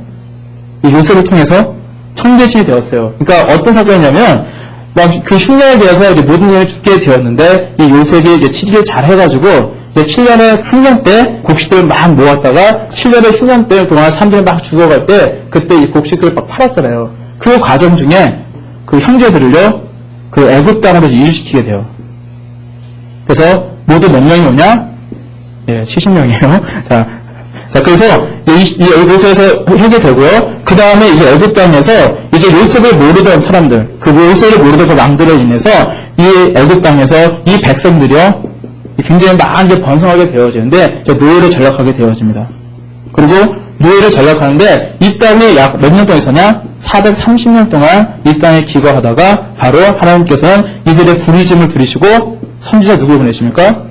이 요셉을 통해서 청대신이 되었어요. 그러니까 어떤 사건이냐면, 막 그 흉년에 대해서 이제 모든 사람이 죽게 되었는데, 이 요셉이 이제 치리를 잘 해가지고, 이제 7년의 흉년 때 곡식들을 막 모았다가, 7년의 흉년 때 동안 사람들이 막 죽어갈 때, 그때 이 곡식들을 막 팔았잖아요. 그 과정 중에 그 형제들을요, 그 애굽 땅으로 이주시키게 돼요. 그래서 모두 몇 명이 오냐? 예, 70명이에요. 자, 그래서 이 애굽에서 하게 되고요. 그 다음에 이제 애굽 땅에서 이제 요셉을 모르던 사람들, 그 요셉을 모르던 그 왕들로 인해서 이 애굽 땅에서 이 백성들이요, 굉장히 많이 번성하게 되어지는데 노예를 전락하게 되어집니다. 그리고 노예를 전락하는데 이 땅이 약 몇 년 동안 있었냐? 430년 동안 이 땅에 기거하다가 바로 하나님께서는 이들의 부르심을 들으시고 선지자 누구를 보내십니까?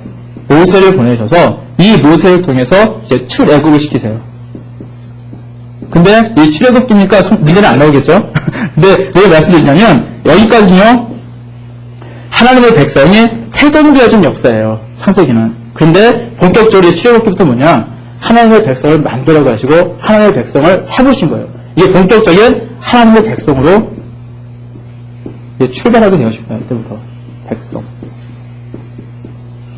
모세를 보내셔서 이 모세를 통해서 이제 출애굽을 시키세요. 근데 이 출애굽기니까 문제는 안 나오겠죠? 근데 왜 말씀드리냐면 여기까지는요, 하나님의 백성이 태동되어진 역사예요. 창세기는. 그런데 본격적으로 출애굽기부터 뭐냐? 하나님의 백성을 만들어 가시고 하나님의 백성을 세우신 거예요. 이게 본격적인 하나님의 백성으로 출발하게 되었습니다. 이때부터 백성.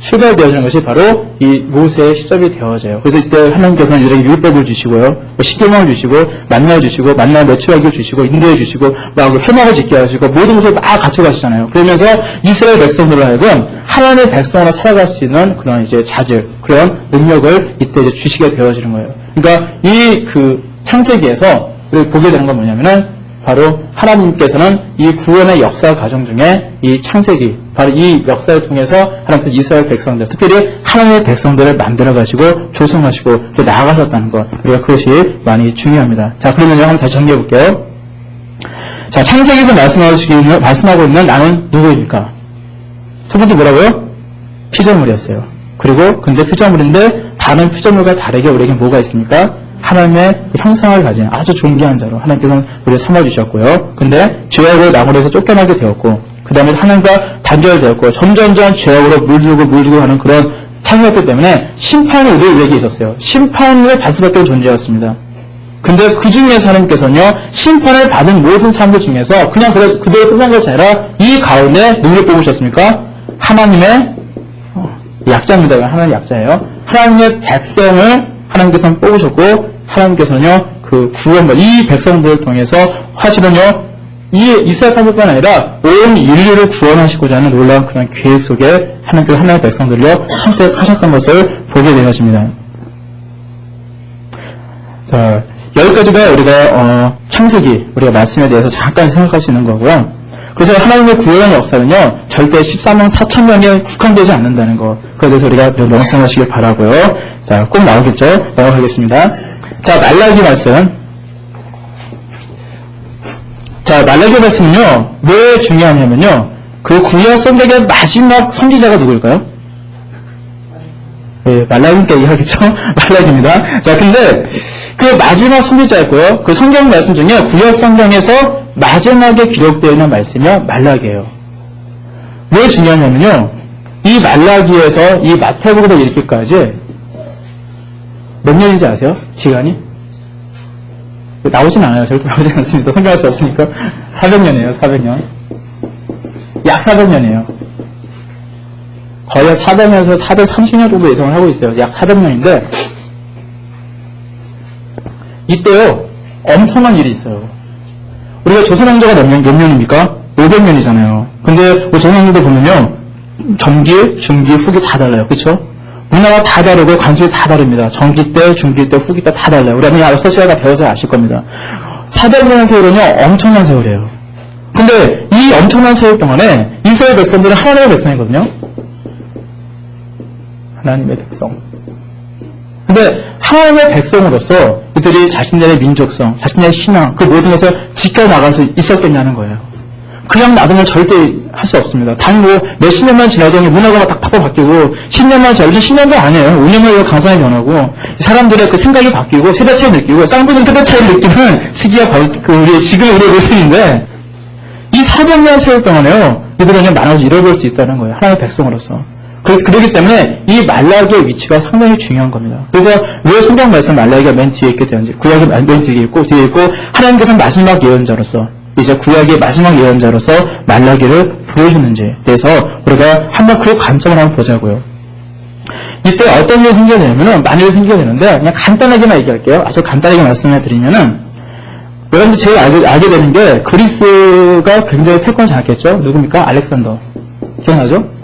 출발되어지는 것이 바로 이 모세의 시점이 되어져요. 그래서 이때 하나님께서는 이들에게 율법을 주시고요, 십계명을 주시고, 만나를 주시고, 만나 매출하기를 주시고, 인도해 주시고, 막 회막을 짓게 하시고, 모든 것을 막 갖춰가시잖아요. 그러면서 이스라엘 백성들로 하여금 하나님의 백성으로 살아갈 수 있는 그런 이제 자질, 그런 능력을 이때 이제 주시게 되어지는 거예요. 그러니까 이 그 창세기에서 우리가 보게 되는 건 뭐냐면은 바로 하나님께서는 이 구원의 역사 과정 중에 이 창세기, 바로 이 역사를 통해서 하나님께서 이스라엘 백성들, 특별히 하나님의 백성들을 만들어 가시고 조성하시고 나아가셨다는 것, 우리가 그것이 많이 중요합니다. 자, 그러면요, 한번 다시 정리해 볼게요. 자, 창세기에서 말씀하고 있는 나는 누구입니까? 첫 번째 뭐라고요? 피조물이었어요. 그리고 근데 피조물인데 다른 피조물과 다르게 우리에게 뭐가 있습니까? 하나님의 형상을 가진 아주 존귀한 자로 하나님께서는 우리를 삼아주셨고요. 근데 죄악으로 나무에서 쫓겨나게 되었고, 그 다음에 하나님과 단절되었고, 점점점 죄악으로 물들고 하는 그런 삶이었기 때문에 심판이 우리에게 있었어요. 심판을 받을 수밖에 없는 존재였습니다. 근데 그 중에서 하나님께서는요, 심판을 받은 모든 사람들 중에서 그냥 그대로 끝난 것이 아니라 이 가운데 누구를 뽑으셨습니까? 하나님의 약자입니다. 하나님의 약자예요. 하나님의 백성을 하나님께서는 뽑으셨고, 하나님께서는요, 그 구원과 이 백성들을 통해서 사실은요, 이 이스라엘 사람뿐만 아니라 온 인류를 구원하시고자 하는 놀라운 그런 계획 속에 하나님께서 하나님의 백성들을요, 선택하셨던 것을 보게 되어집니다. 자, 여기까지가 우리가 창세기, 우리가 말씀에 대해서 잠깐 생각할 수 있는 거고요. 그래서 하나님의 구원의 역사는요, 절대 14만 4천 명에 국한되지 않는다는 거, 그에 대해서 우리가 명심하시길 바라고요. 자, 꼭 나오겠죠? 넘어가겠습니다. 자, 말라기 말씀. 자, 말라기 말씀은요, 왜 중요하냐면요, 그 구약 성경의 마지막 선지자가 누구일까요? 네, 말라기니까 이해하겠죠? 말라기입니다. 자, 근데 그 마지막 선지자였고요. 그 성경 말씀 중에 구약 성경에서 마지막에 기록되어 있는 말씀이 말라기예요. 왜 중요하냐면요, 이 말라기에서 이 마태복음에 이르기까지 몇 년인지 아세요? 기간이? 나오진 않아요. 절대 나오진 않습니다. 성경할 수 없으니까. 400년이에요. 400년. 약 400년이에요. 거의 400년에서 430년 정도 예상을 하고 있어요. 약 400년인데 이때요, 엄청난 일이 있어요. 우리가 조선왕조가 몇 년입니까? 500년이잖아요. 근데 우리 조선왕조도 보면요, 전기, 중기, 후기 다 달라요. 그렇죠? 문화가 다 다르고 관습이 다 다릅니다. 전기 때, 중기 때, 후기 때 다 달라요. 우리 아마 6시간 다 배워서 아실 겁니다. 400년 세월은요, 엄청난 세월이에요. 근데 이 엄청난 세월 동안에 이스라엘 백성들은 하나님의 백성이거든요. 하나님의 백성. 근데 하나님의 백성으로서 그들이 자신들의 민족성, 자신들의 신앙, 그 모든 것을 지켜나갈 수 있었겠냐는 거예요. 그냥 놔두면 절대 할 수 없습니다. 단 몇십 년만 지나도 문화가 딱 바뀌고 10년만 지나도 10년도 아니에요. 5년만 강산이 변하고 사람들의 그 생각이 바뀌고 세대 차이 느끼고 쌍둥이 세대 차이 느끼는 시기가 바로 지금 우리의 모습인데 이 400년 세월 동안에요. 이들은 나눠서 잃어버릴 수 있다는 거예요. 하나님의 백성으로서. 그렇기 때문에 이 말라기의 위치가 상당히 중요한 겁니다. 그래서 왜 성경 말씀 말라기가 맨 뒤에 있게 되는지, 구약이 맨 뒤에 있고, 하나님께서 마지막 예언자로서, 이제 구약의 마지막 예언자로서 말라기를 보여주는지에 대해서 우리가 한번 그 관점을 한번 보자고요. 이때 어떤 일이 생겨야 되냐면은, 많은 일이 생겨야 되는데, 그냥 간단하게만 얘기할게요. 아주 간단하게 말씀을 드리면은, 여러분들 제일 알게 되는 게, 그리스가 굉장히 패권을 장악했죠? 누굽니까? 알렉산더. 기억나죠?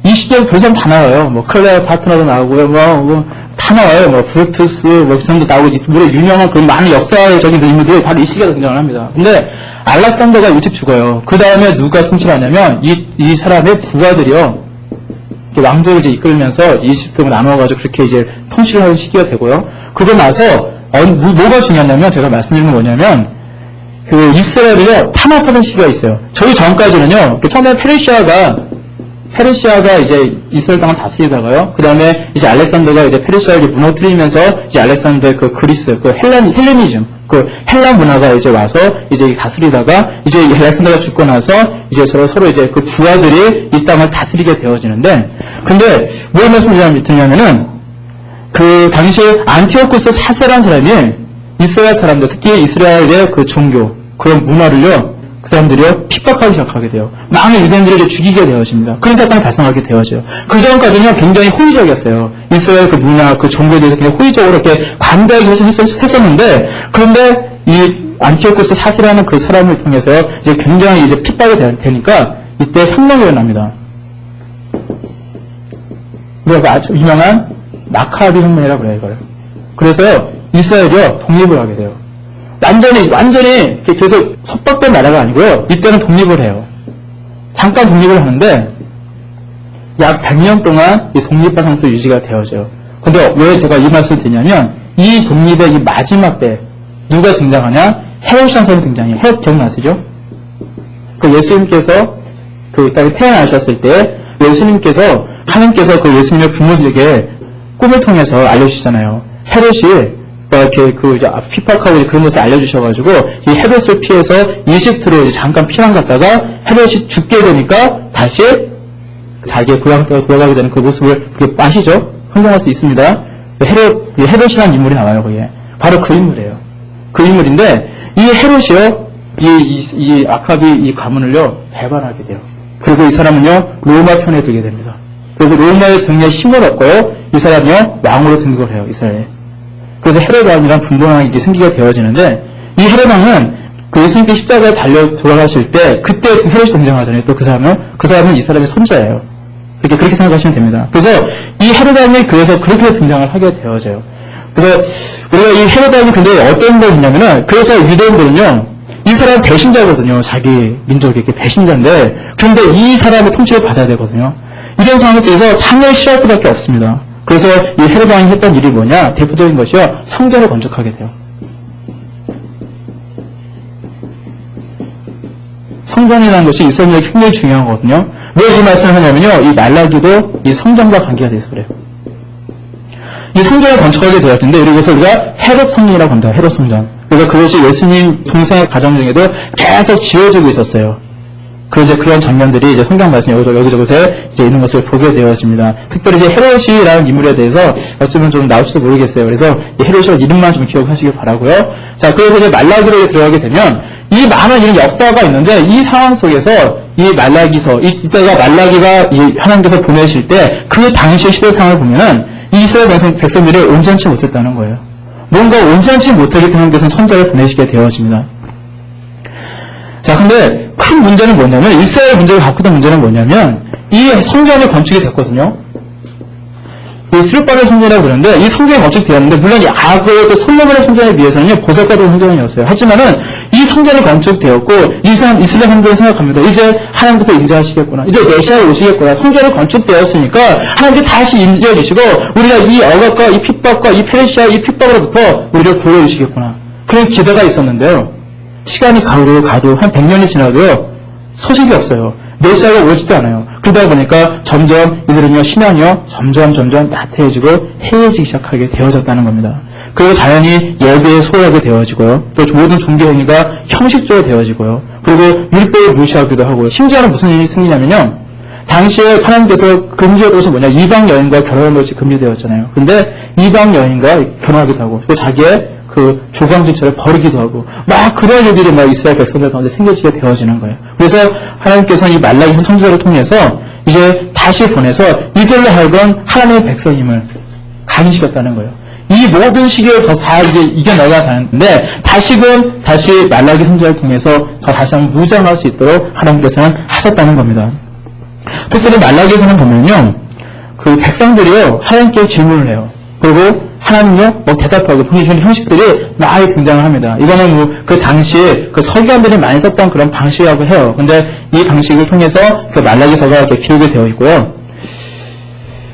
이 시대에 별 사람 다 나와요. 뭐, 클레오파트라도 나오고요. 다 나와요. 브루투스, 이 사람도 나오고, 우리 유명한 그런 많은 역사적인 인물들이 바로 이 시기에 등장을 합니다. 근데, 알렉산더가 일찍 죽어요. 그 다음에 누가 통치하냐면, 이 사람의 부하들이요. 왕조를 이제 이끌면서 이집트로 나눠가지고 그렇게 이제 통치를 하는 시기가 되고요. 그러고 나서, 뭐가 중요하냐면, 제가 말씀드린 건 뭐냐면, 이스라엘을요, 탄압하는 시기가 있어요. 저희 전까지는요, 처음에 페르시아가 이제 이스라엘 땅을 다스리다가요. 그 다음에 이제 알렉산더가 이제 페르시아를 무너뜨리면서 이제 알렉산더의 그리스, 헬레니즘, 헬란 문화가 이제 와서 이제 다스리다가 이제 알렉산더가 죽고 나서 이제 서로 이제 그 부하들이 이 땅을 다스리게 되어지는데, 근데 뭘 말씀드리냐면은 그 당시에 안티오코스 4세라는 사람이 이스라엘 사람들, 특히 이스라엘의 그 종교, 그런 문화를요, 그 사람들이요, 핍박하기 시작하게 돼요. 많은 유대인들을 죽이게 되어집니다. 그런 사건이 발생하게 되어져요. 그 전까지는 굉장히 호의적이었어요. 이스라엘 그 문화, 그 종교에 대해서 굉장히 호의적으로 이렇게 관대하게 했었는데, 그런데 이 안티오코스 4세라는 그 사람을 통해서 이제 굉장히 이제 핍박이 되니까 이때 혁명이 일어납니다. 우리가 아주 유명한 마카비 혁명이라고 그래요, 이걸. 그래서 이스라엘이요, 독립을 하게 돼요. 완전히 계속 속박된 나라가 아니고요. 이때는 독립을 해요. 잠깐 독립을 하는데 약 100년 동안 이 독립과 상태로 유지가 되어져요. 근데 왜 제가 이 말씀을 드리냐면, 이 독립의 이 마지막 때 누가 등장하냐? 헤롯이라는 사람이 등장해요. 헤롯 기억나시죠? 예수님께서 이 땅에 태어나셨을 때 예수님께서, 하나님께서 그 예수님의 부모들에게 꿈을 통해서 알려주시잖아요. 헤롯이 이렇게 핍박하고 그런 것을 알려주셔가지고 이 헤롯을 피해서 이집트로 잠깐 피난 갔다가 헤롯이 죽게 되니까 다시 자기의 고향 땅으로 돌아가게 되는 그 모습을 아시죠? 흥정할 수 있습니다. 헤롯이라는 인물이 나와요, 거기에. 바로 그 인물이에요. 그 인물인데 이 헤롯이요, 이 아카비 이 가문을요 배반하게 돼요. 그리고 이 사람은요 로마 편에 들게 됩니다. 그래서 로마의 등에 힘을 얻고요, 이 사람이요 왕으로 등극을 해요, 이스라엘에. 그래서 헤롯 왕이란 분봉왕이 생기게 되어지는데, 이 헤롯 왕은 그 예수님께 십자가에 달려 돌아가실 때 그때 헤롯이 등장하잖아요. 또 그 사람은 이 사람의 손자예요. 그렇게 생각하시면 됩니다. 그래서 이 헤롯 왕이 그래서 그렇게 등장을 하게 되어져요. 그래서 우리가 이 헤롯 왕이 근데 어떤 걸 있냐면은, 그래서 유대인들은요, 이 사람은 배신자거든요. 자기 민족이 이렇게 배신자인데, 그런데 이 사람의 통치를 받아야 되거든요. 이런 상황에서 당연히 싫어할 수밖에 없습니다. 그래서 이 헤롯 왕이 했던 일이 뭐냐? 대표적인 것이요, 성전을 건축하게 돼요. 성전이라는 것이 이스라엘에게 굉장히 중요하거든요. 왜 이 말씀을 하냐면요, 이 말라기도 이 성전과 관계가 돼서 그래요. 이 성전을 건축하게 되었는데, 그래서 우리가 헤롯 성전이라고 합니다. 헤롯 성전. 그래서 그것이 예수님 중생의 과정 중에도 계속 지어지고 있었어요. 그런데 그런 장면들이 이제 성경 말씀 여기저곳에 이제 있는 것을 보게 되어집니다. 특별히 이제 헤롯이라는 인물에 대해서 어쩌면 좀 나올지도 모르겠어요. 그래서 헤롯이라는 이름만 좀 기억하시길 바라고요. 자, 그래서 이제 말라기로 들어가게 되면 이 많은 이런 역사가 있는데, 이 상황 속에서 이 말라기서, 이때가 말라기가 하나님께서 보내실 때 그 당시의 시대 상황을 보면은 이스라엘 백성들이 온전치 못했다는 거예요. 뭔가 온전치 못하게 하나님께서는 선자를 보내시게 되어집니다. 자, 근데 큰 문제는 뭐냐면, 이스라엘 문제가 갖고 있던 문제는 뭐냐면, 이 성전이 건축이 됐거든요. 이 스룹바벨 성전이라고 그러는데, 이 성전이 건축되었는데, 물론 이 그 솔로몬의 성전에 비해서는 보석가루 성전이었어요. 하지만은 이 성전이 건축되었고, 이스라엘 사람들이 생각합니다. 이제 하나님께서 인자하시겠구나. 이제 메시아가 오시겠구나. 성전이 건축되었으니까 하나님께 다시 인자해 주시고, 우리가 이 억압과 이 핍박과 이 페르시아 이 핍박으로부터 우리를 구해 주시겠구나. 그런 기대가 있었는데요. 시간이 가도 한 100년이 지나도요, 소식이 없어요. 메시아가 오지도 않아요. 그러다 보니까 점점 이들은요, 신앙이요, 점점 나태해지고 해이해지기 시작하게 되어졌다는 겁니다. 그리고 자연히 예배에 소홀하게 되어지고요. 또 모든 종교 행위가 형식적으로 되어지고요. 그리고 율법을 무시하기도 하고요. 심지어는 무슨 일이 생기냐면요. 당시에 하나님께서 금지했던 것이 뭐냐? 이방 여인과 결혼하는 것이 금지되었잖아요. 근데 이방 여인과 결혼하기도 하고, 또 자기의 그 조강진처를 버리기도 하고, 막 그런 일들이 막 이스라엘 백성들 가운데 생겨지게 되어지는 거예요. 그래서 하나님께서는 이 말라기 선지자를 통해서 이제 다시 보내서 이들로 하여금 하나님의 백성임을 강의시켰다는 거예요. 이 모든 시기를 다 이제 이겨내야 하는데, 다시 말라기 선지자를 통해서 더 다시 한번 무장할 수 있도록 하나님께서는 하셨다는 겁니다. 특별히 말라기에서는 보면요, 그 백성들이요, 하나님께 질문을 해요. 그리고 하나님요, 대답하고, 그런 형식들이 많이 등장을 합니다. 이거는 그 당시에 그 설교관들이 많이 썼던 그런 방식이라고 해요. 근데 이 방식을 통해서 그 말라기서가 이렇게 기록이 되어 있고요.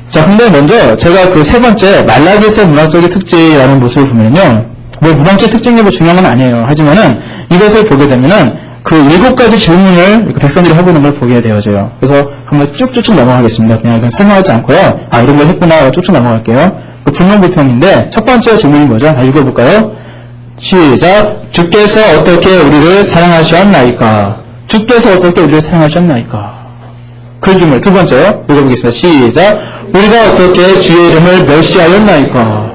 자, 근데 먼저 제가 그 세 번째, 말라기서의 문학적인 특징이라는 모습을 보면요, 문학적 특징이 중요한 건 아니에요. 하지만은 이것을 보게 되면은 그 7가지 질문을 백성들이 해보는 걸 보게 되어져요. 그래서 한번 쭉쭉 넘어가겠습니다. 그냥 설명하지 않고요. 이런 걸 했구나. 쭉쭉 넘어갈게요. 그 불명불평인데, 첫 번째 질문이 뭐죠? 읽어볼까요? 시작. 주께서 어떻게 우리를 사랑하셨나이까? 주께서 어떻게 우리를 사랑하셨나이까? 그 질문. 두 번째요. 읽어보겠습니다. 시작. 우리가 어떻게 주의 이름을 멸시하였나이까?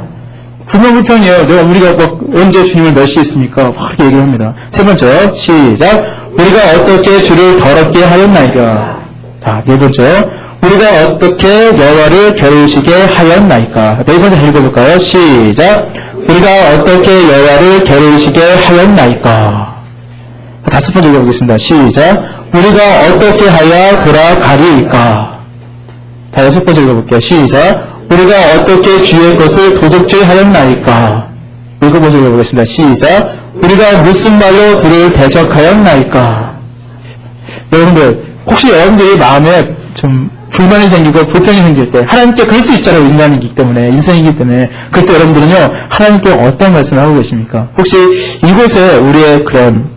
불명불평이에요. 우리가 언제 주님을 멸시했습니까? 이렇게 얘기를 합니다. 세 번째요. 시작. 우리가 어떻게 주를 더럽게 하였나이까? 자, 네 번째요. 우리가 어떻게 여호와를 괴로우시게 하였나이까? 네 번째 읽어볼까요? 시작. 우리가 어떻게 여호와를 괴로우시게 하였나이까? 다섯 번째 읽어보겠습니다. 시작. 우리가 어떻게 하여 돌아가리이까? 자, 여섯 번째 읽어볼게요. 시작. 우리가 어떻게 주의 것을 도적질하였나이까? 일곱 번째 읽어보겠습니다. 시작. 우리가 무슨 말로 둘을 대적하였나이까? 여러분들, 혹시 여러분들이 마음에 좀 불만이 생기고 불평이 생길 때, 하나님께 그럴 수 있잖아요. 인간이기 때문에, 인생이기 때문에. 그때 여러분들은요, 하나님께 어떤 말씀을 하고 계십니까? 혹시 이곳에 우리의 그런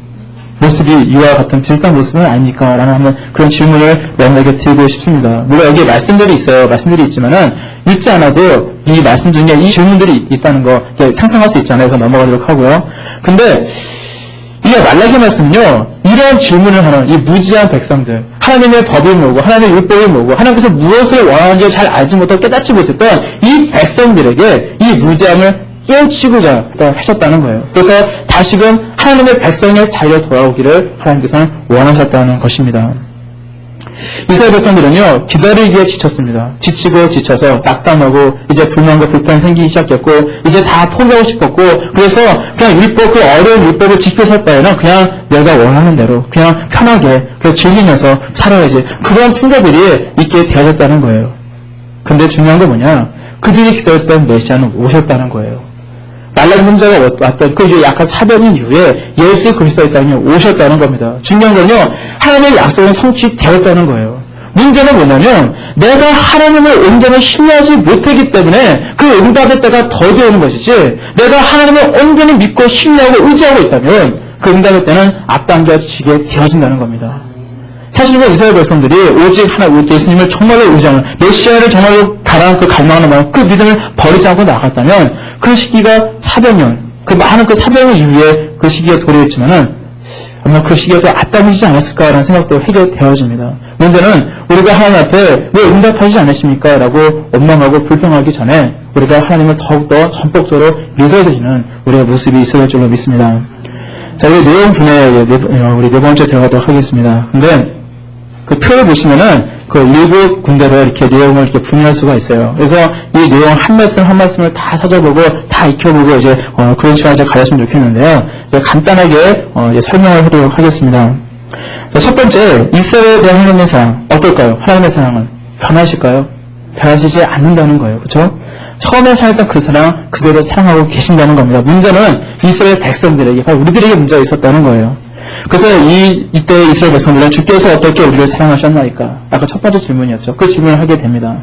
모습이 이와 같은 비슷한 모습은 아닙니까? 라는 한번 그런 질문을 여러분에게 드리고 싶습니다. 물론 여기에 말씀들이 있어요. 말씀들이 있지만은, 읽지 않아도 이 말씀 중에 이 질문들이 있다는 거 상상할 수 있잖아요. 그래서 넘어가도록 하고요. 근데 이 말라기 말씀은요, 이런 질문을 하는 이 무지한 백성들, 하나님의 법이 뭐고 하나님의 율법이 뭐고 하나님께서 무엇을 원하는지 잘 알지 못하고 깨닫지 못했던 이 백성들에게 이 무지함을 깨우치고자 하셨다는 거예요. 그래서 다시금 하나님의 백성의 자리로 돌아오기를 하나님께서는 원하셨다는 것입니다. 이스라엘 백성들은요, 기다리기에 지쳤습니다. 지치고 지쳐서 낙담하고 이제 불만과 불평이 생기기 시작했고, 이제 다 포기하고 싶었고, 그래서 그냥 율법, 그 어려운 율법을 지켜 살 바에는 그냥 내가 원하는 대로 그냥 편하게 그냥 즐기면서 살아야지, 그런 풍경들이 있게 되어졌다는 거예요. 근데 중요한 건 뭐냐, 그들이 기다렸던 메시아는 오셨다는 거예요. 말라기 선지자가 왔던 그 약한 400년 이후에 예수 그리스도의 땅에 오셨다는 겁니다. 중요한 건요, 하나님의 약속은 성취되었다는 거예요. 문제는 뭐냐면, 내가 하나님을 온전히 신뢰하지 못하기 때문에 그 응답의 때가 더디오는 것이지, 내가 하나님을 온전히 믿고 신뢰하고 의지하고 있다면 그 응답의 때는 앞당겨지게 되어진다는 겁니다. 사실은 이스라엘 백성들이 오직 예수님을 정말로 의지하는, 메시아를 정말로 갈망하는 마음, 그 믿음을 버리지 않고 나갔다면 그 시기가 400년, 그 많은 그 400년 이후에 그 시기가 도래했지만은 아마 그 시기가 더 앞당기지 않았을까라는 생각도 해결되어집니다. 문제는 우리가 하나님 앞에 왜 응답하시지 않으십니까? 라고 원망하고 불평하기 전에 우리가 하나님을 더욱더 전폭적으로 믿어야 되는 우리의 모습이 있어야 될 줄로 믿습니다. 자, 우리 내용 분에 우리 네 번째 들어가도록 하겠습니다. 근데 그 표를 보시면은 그 일곱 군데로 이렇게 내용을 이렇게 분류할 수가 있어요. 그래서 이 내용 한 말씀 한 말씀을 다 찾아보고 다 익혀보고 이제 그런 시간을 가졌으면 좋겠는데요. 이제 간단하게 이제 설명을 하도록 하겠습니다. 자, 첫 번째, 이스라엘에 대한 하나님의 사랑 어떨까요? 하나님의 사랑은 변하실까요? 변하시지 않는다는 거예요. 그렇죠? 처음에 살았던 그 사랑 그대로 사랑하고 계신다는 겁니다. 문제는 이스라엘 백성들에게, 바로 우리들에게 문제가 있었다는 거예요. 그래서 이때 이스라엘 백성들은 주께서 어떻게 우리를 사랑하셨나이까? 아까 첫 번째 질문이었죠. 그 질문을 하게 됩니다.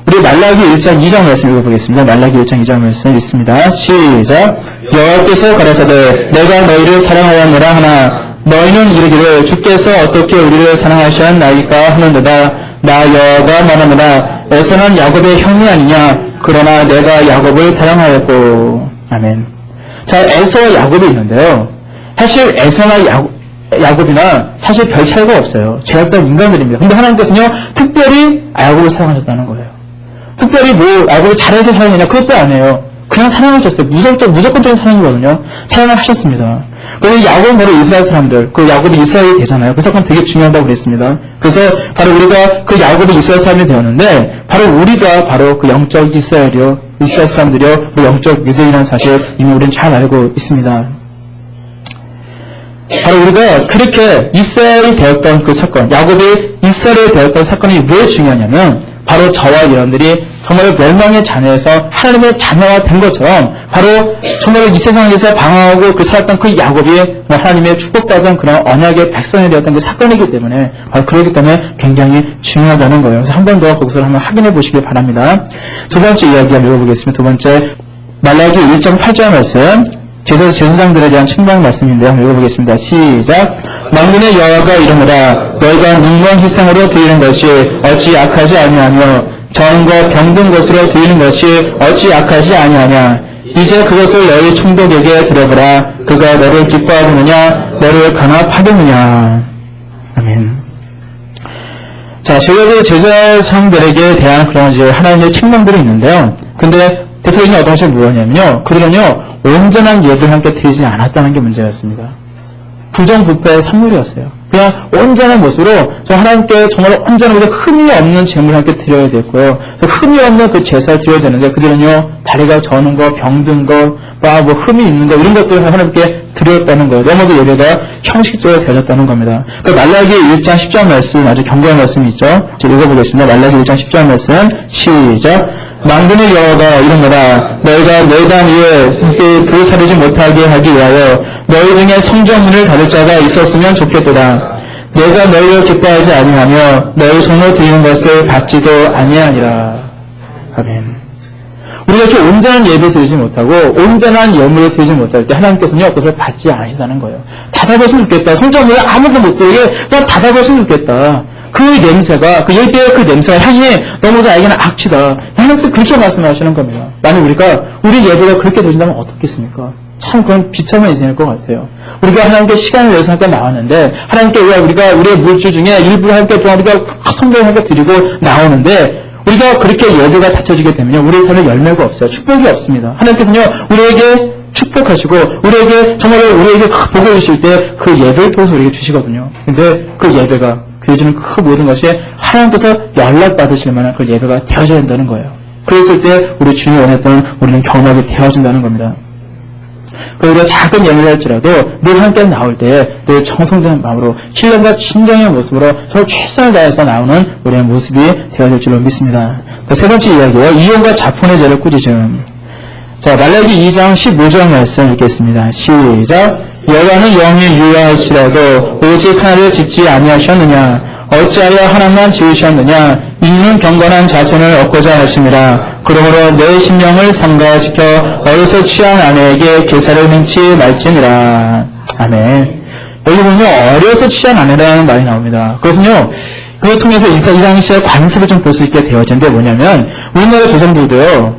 우리 말라기 1장 2장 말씀 읽어보겠습니다. 말라기 1장 2장 말씀 읽습니다. 시작. 여호와께서 가라사대 내가 너희를 사랑하였노라 하나 너희는 이르기를 주께서 어떻게 우리를 사랑하셨나이까 하는도다. 나 여호와가 말하노라. 에서는 야곱의 형이 아니냐. 그러나 내가 야곱을 사랑하였고. 아멘. 자, 에서와 야곱이 있는데요. 사실 에서나 야곱이나 사실 별 차이가 없어요. 죄악된 인간들입니다. 근데 하나님께서는요, 특별히 야곱을 사랑하셨다는 거예요. 특별히 야곱을 잘해서 사랑했냐? 그것도 아니에요. 그냥 사랑하셨어요. 무조건적인 사랑이거든요. 사랑을 하셨습니다. 그리고 야곱은 바로 이스라엘 사람들, 그 야곱이 이스라엘이 되잖아요. 그 사건 되게 중요하다고 그랬습니다. 그래서 바로 우리가 그 야곱이 이스라엘 사람이 되었는데, 바로 우리가 바로 그 영적 이스라엘 사람들이요, 그 영적 유대인이라는 사실 이미 우리는 잘 알고 있습니다. 바로 우리가 그렇게 이스라엘이 되었던 그 사건, 야곱이 이스라엘이 되었던 사건이 왜 중요하냐면, 바로 저와 여러분들이 정말 멸망의 자녀에서 하나님의 자녀가 된 것처럼 바로 정말 이 세상에서 방황하고 그 살았던 그 야곱이 하나님의 축복받은 그런 언약의 백성이 되었던 그 사건이기 때문에 바로 그렇기 때문에 굉장히 중요하다는 거예요. 그래서 한 번 더 그것을 한번 확인해 보시길 바랍니다. 두 번째 이야기 한번 읽어보겠습니다. 두 번째 말라기 1.8절 말씀, 제사장들에 대한 책망 말씀인데요. 한번 읽어보겠습니다. 시작. 만군의 여호와가 이르노라. 너희가 눈먼 희생으로 드리는 것이 어찌 악하지 아니하며 저는 것 병든 것으로 드리는 것이 어찌 악하지 아니하냐. 이제 그것을 너희 총독에게 드려보라. 그가 너를 기뻐하느냐 너를 강압하겠느냐. 아멘. 자, 저희가 제사장들에게 대한 그런 이제 하나님의 책망들이 있는데요. 근데 대표적인 어떤 것이 무엇이냐면요. 그들은요, 온전한 예배를 함께 드리지 않았다는 게 문제였습니다. 부정부패의 산물이었어요. 그냥 온전한 모습으로 하나님께 정말 온전하게 흠이 없는 제물을 함께 드려야 됐고요. 흠이 없는 그 제사를 드려야 되는데 그들은요, 다리가 저는 거, 병든 거, 뭐 흠이 있는 거 이런 것들을 하나님께 드렸다는 거예요. 너무도 예배가 형식적으로 되어졌다는 겁니다. 그 말라기 1장 10절 말씀, 아주 경고한 말씀이 있죠. 제가 읽어보겠습니다. 말라기 1장 10절 말씀 시작. 만군의 여호와가 이르노라. 너희가 내 단 위에 함께 불사르지 못하게 하기 위하여 너희 중에 성전문을 닫을 자가 있었으면 좋겠도다. 내가 너희를 기뻐하지 아니하며 너희 손으로 드리는 것을 받지도 아니하니라. 아멘. 우리가 이렇게 온전한 예배 드리지 못하고 온전한 예물을 드리지 못할 때 하나님께서는요, 그것을 받지 않으시다는 거예요. 닫아버렸으면 좋겠다. 성전문을 아무도 못 들게 그냥 닫아버렸으면 좋겠다. 그 냄새가, 그 예배의 그 냄새가 향이 너무 나에게는 악취다. 하나님께서 그렇게 말씀하시는 겁니다. 만약 우리 예배가 그렇게 되신다면 어떻겠습니까? 참 그건 비참한 인생일 것 같아요. 우리가 하나님께 시간을 내서 함께 나왔는데, 하나님께 우리가 우리의 물질 중에 일부를 함께 또 우리가 성경을 함께 드리고 나오는데, 우리가 그렇게 예배가 닫혀지게 되면 우리의 삶에 열매가 없어요. 축복이 없습니다. 하나님께서는요, 우리에게 축복하시고, 우리에게 복을 주실 때 그 예배를 통해서 우리에게 주시거든요. 근데 그 예배가 주는 그 모든 것이 하나님께서 연락받으실 만한 그 예배가 되어져야 된다는 거예요. 그랬을 때 우리 주님이 원했던 우리는 경험하게 되어진다는 겁니다. 우리가 작은 예배를 할지라도 늘 함께 나올 때 늘 정성된 마음으로 신령과 진정의 모습으로 서로 최선을 다해서 나오는 우리의 모습이 되어질 줄로 믿습니다. 세 번째 이야기예요. 이혼과 자fon의 죄를 꾸짖음. 자, 말라기 2장 15절 말씀 읽겠습니다. 시작. 여호와는 영이 유효할지라도 오직 하나를 짓지 아니하셨느냐. 어찌하여 하나만 지으셨느냐. 이는 경건한 자손을 얻고자 하심이라. 그러므로 내 심령을 삼가지켜 어려서 취한 아내에게 계사를 min치 말지니라. 아멘. 여기 보면 어려서 취한 아내라는 말이 나옵니다. 그것은요, 그걸 통해서 이 당시의 관습을 좀 볼 수 있게 되어진데 뭐냐면, 우리나라 조상들도요,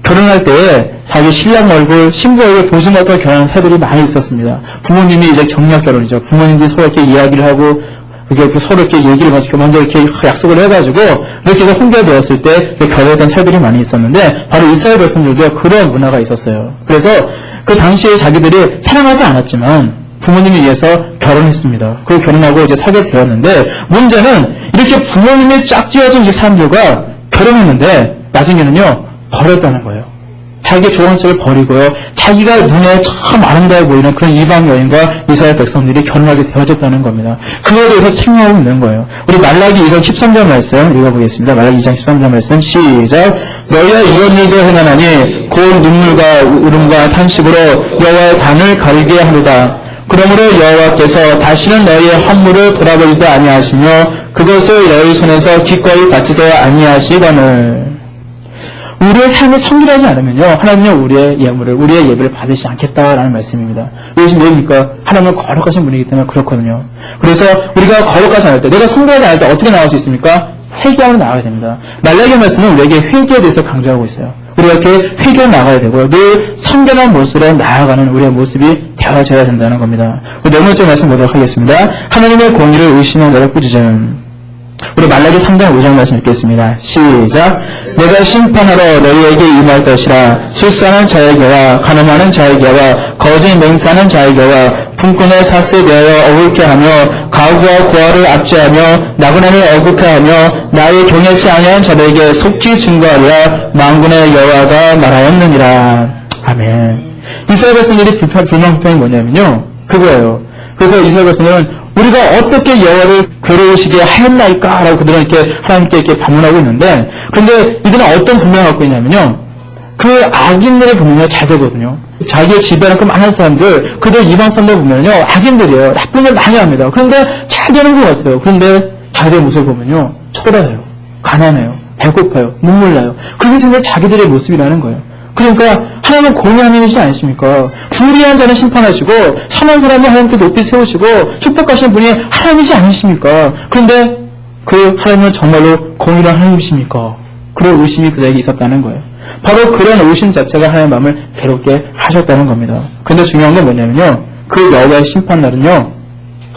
결혼할 때 자기 신랑 얼굴, 신부 얼굴 보지 못하고 결혼한 사례들이 많이 있었습니다. 부모님이 이제 경력 결혼이죠. 부모님들이 서로 이렇게 이야기를 하고, 이렇게 서로 이렇게 얘기를 먼저 이렇게 약속을 해가지고, 이렇게 해서 혼결되었을 때 결혼했던 사례들이 많이 있었는데, 바로 이스라엘 백성들도 그런 문화가 있었어요. 그래서 그 당시에 자기들이 사랑하지 않았지만, 부모님에 의해서 결혼했습니다. 그리고 결혼하고 이제 살게 되었는데, 문제는 이렇게 부모님이 짝지어진 이 사람들과 결혼했는데, 나중에는요, 버렸다는 거예요. 자기의 좋은 척을 버리고요. 자기가 눈에 참 아름다워 보이는 그런 이방 여인과 이스라엘 백성들이 결혼하게 되어졌다는 겁니다. 그거에 대해서 책망하고 있는 거예요. 우리 말라기 2장 13절 말씀 읽어보겠습니다. 말라기 2장 13절 말씀 시작. 너희가 이런 일도 행하나니 곧 눈물과 울음과 탄식으로 여호와의 단을 가리게 하리다. 그러므로 여호와께서 다시는 너희의 헌물을 돌아보지도 아니하시며 그것을 너희 손에서 기꺼이 받지도 아니하시거늘. 우리의 삶이 성결하지 않으면요, 하나님은 우리의 예배를 받으시지 않겠다라는 말씀입니다. 이것이 왜입니까? 하나님은 거룩하신 분이기 때문에 그렇거든요. 그래서 우리가 거룩하지 않을 때, 내가 성결하지 않을 때 어떻게 나올 수 있습니까? 회개하러 나가야 됩니다. 말라기 말씀은 우리에게 회개에 대해서 강조하고 있어요. 우리가 이렇게 회개로 나가야 되고요. 늘 성결한 모습으로 나아가는 우리의 모습이 되어져야 된다는 겁니다. 네 번째 말씀 보도록 하겠습니다. 하나님의 공의를 의심한 너를 꾸짖음. 우리 말라기 3장 5절 말씀 읽겠습니다. 시작. 내가 심판하러 너희에게 임할 것이라. 술사는 자에게와 가늠하는 자에게와 거짓 맹세하는 자에게와 품꾼의 삭스에 대하여 어긋게 하며 가구와 고아를 압제하며 나그네를 어긋게 하며 나의 경외치 아니한 자들에게 속히 증거하리라. 만군의 여호와가 말하였느니라. 아멘. 이스라엘 백성들이 불만불평이 뭐냐면요, 그거예요. 그래서 이스라엘 백성들은 우리가 어떻게 여호와를 괴로우시게 하였나이까? 라고 그들은 이렇게 하나님께 이렇게 반문하고 있는데, 그런데 이들은 어떤 분명을 갖고 있냐면요, 그 악인들의 분명이 잘 되거든요. 자기의 지배하는 그 많은 사람들, 그들 이방 사람들 보면요, 악인들이에요. 나쁜 일 많이 합니다. 그런데 잘 되는 것 같아요. 그런데 자기들의 모습을 보면요, 초라해요, 가난해요, 배고파요, 눈물 나요. 그게 생각 자기들의 모습이라는 거예요. 그러니까 하나님은 공의 하나님이시지 않습니까? 불의한 자는 심판하시고 선한 사람을 하나님께 높이 세우시고 축복하시는 분이 하나님이지 않으십니까? 그런데 그 하나님은 정말로 공의로운 하나님이십니까? 그런 의심이 그들에게 있었다는 거예요. 바로 그런 의심 자체가 하나님의 마음을 괴롭게 하셨다는 겁니다. 그런데 중요한 건 뭐냐면요, 그 여호와의 심판날은요,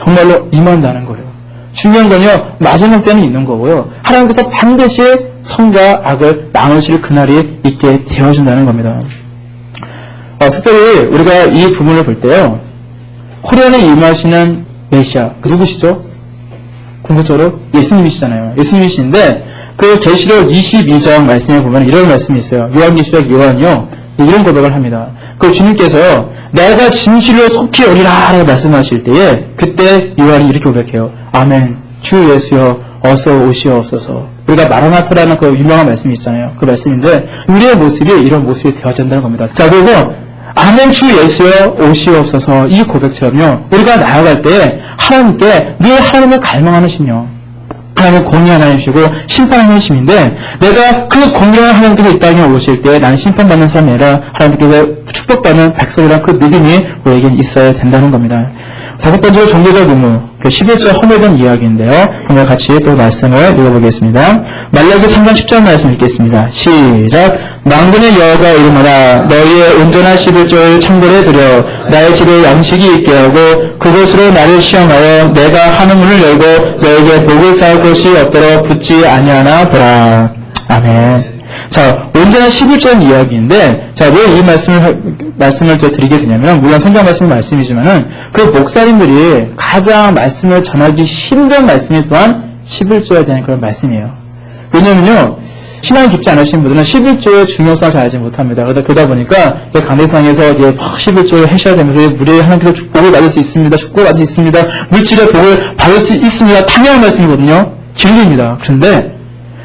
정말로 임한다는 거예요. 중요한 건요, 마지막 때는 있는 거고요, 하나님께서 반드시 선과 악을 나누실 그날이 있게 되어준다는 겁니다. 특별히 우리가 이 부분을 볼 때요, 호련에 임하시는 메시아, 누구시죠? 궁극적으로 예수님이시잖아요. 예수님이신데 그 계시록 22장 말씀에 보면 이런 말씀이 있어요. 요한계시록 요한이요, 이런 고백을 합니다. 그 주님께서요, 내가 진실로 속히 오리라 라고 말씀하실 때에 그때 요한이 이렇게 고백해요. 아멘. 주 예수여 어서 오시옵소서. 우리가 마라나타라는 그 유명한 말씀이 있잖아요. 그 말씀인데 우리의 모습이 이런 모습이 되어진다는 겁니다. 자, 그래서 아멘 주 예수여 오시옵소서, 이 고백처럼요, 우리가 나아갈 때 하나님께 늘 하나님을 갈망하는 심령, 하나님은 공의 하나님이시고 심판 하나님이신데, 내가 그 공의한 하나님께서 이 땅에 오실 때 나는 심판받는 사람이 아니라 하나님께서 축복받는 백성이라는 그 믿음이 우리에겐 있어야 된다는 겁니다. 다섯 번째로 종교적 의무, 11절 허물된 이야기인데요. 오늘 같이 또 말씀을 읽어보겠습니다. 말라기 3장 10절 말씀 읽겠습니다. 시작. 만군의 여호와가 이르노라. 너희의 온전한 11조를 창고에 들여 나의 집에 양식이 있게 하고 그곳으로 나를 시험하여 내가 하는 문을 열고 너에게 복을 쌓을 곳이 없도록 붙지 아니하나 보라. 아멘. 자, 온전한 11절 이야기인데, 자, 왜 이 말씀을 드리게 되냐면, 물론 성경 말씀이지만은, 그 목사님들이 가장 말씀을 전하기 힘든 말씀이 또한 11조에 대한 그런 말씀이에요. 왜냐면요, 신앙이 깊지 않으신 분들은 11조의 중요성을 잘 알지 못합니다. 그러다 보니까, 강대상에서 11조를 하셔야 되면서, 우리 하나님께서 축복을 받을 수 있습니다. 축복을 받을 수 있습니다. 물질의 복을 받을 수 있습니다. 당연한 말씀이거든요. 진리입니다. 그런데,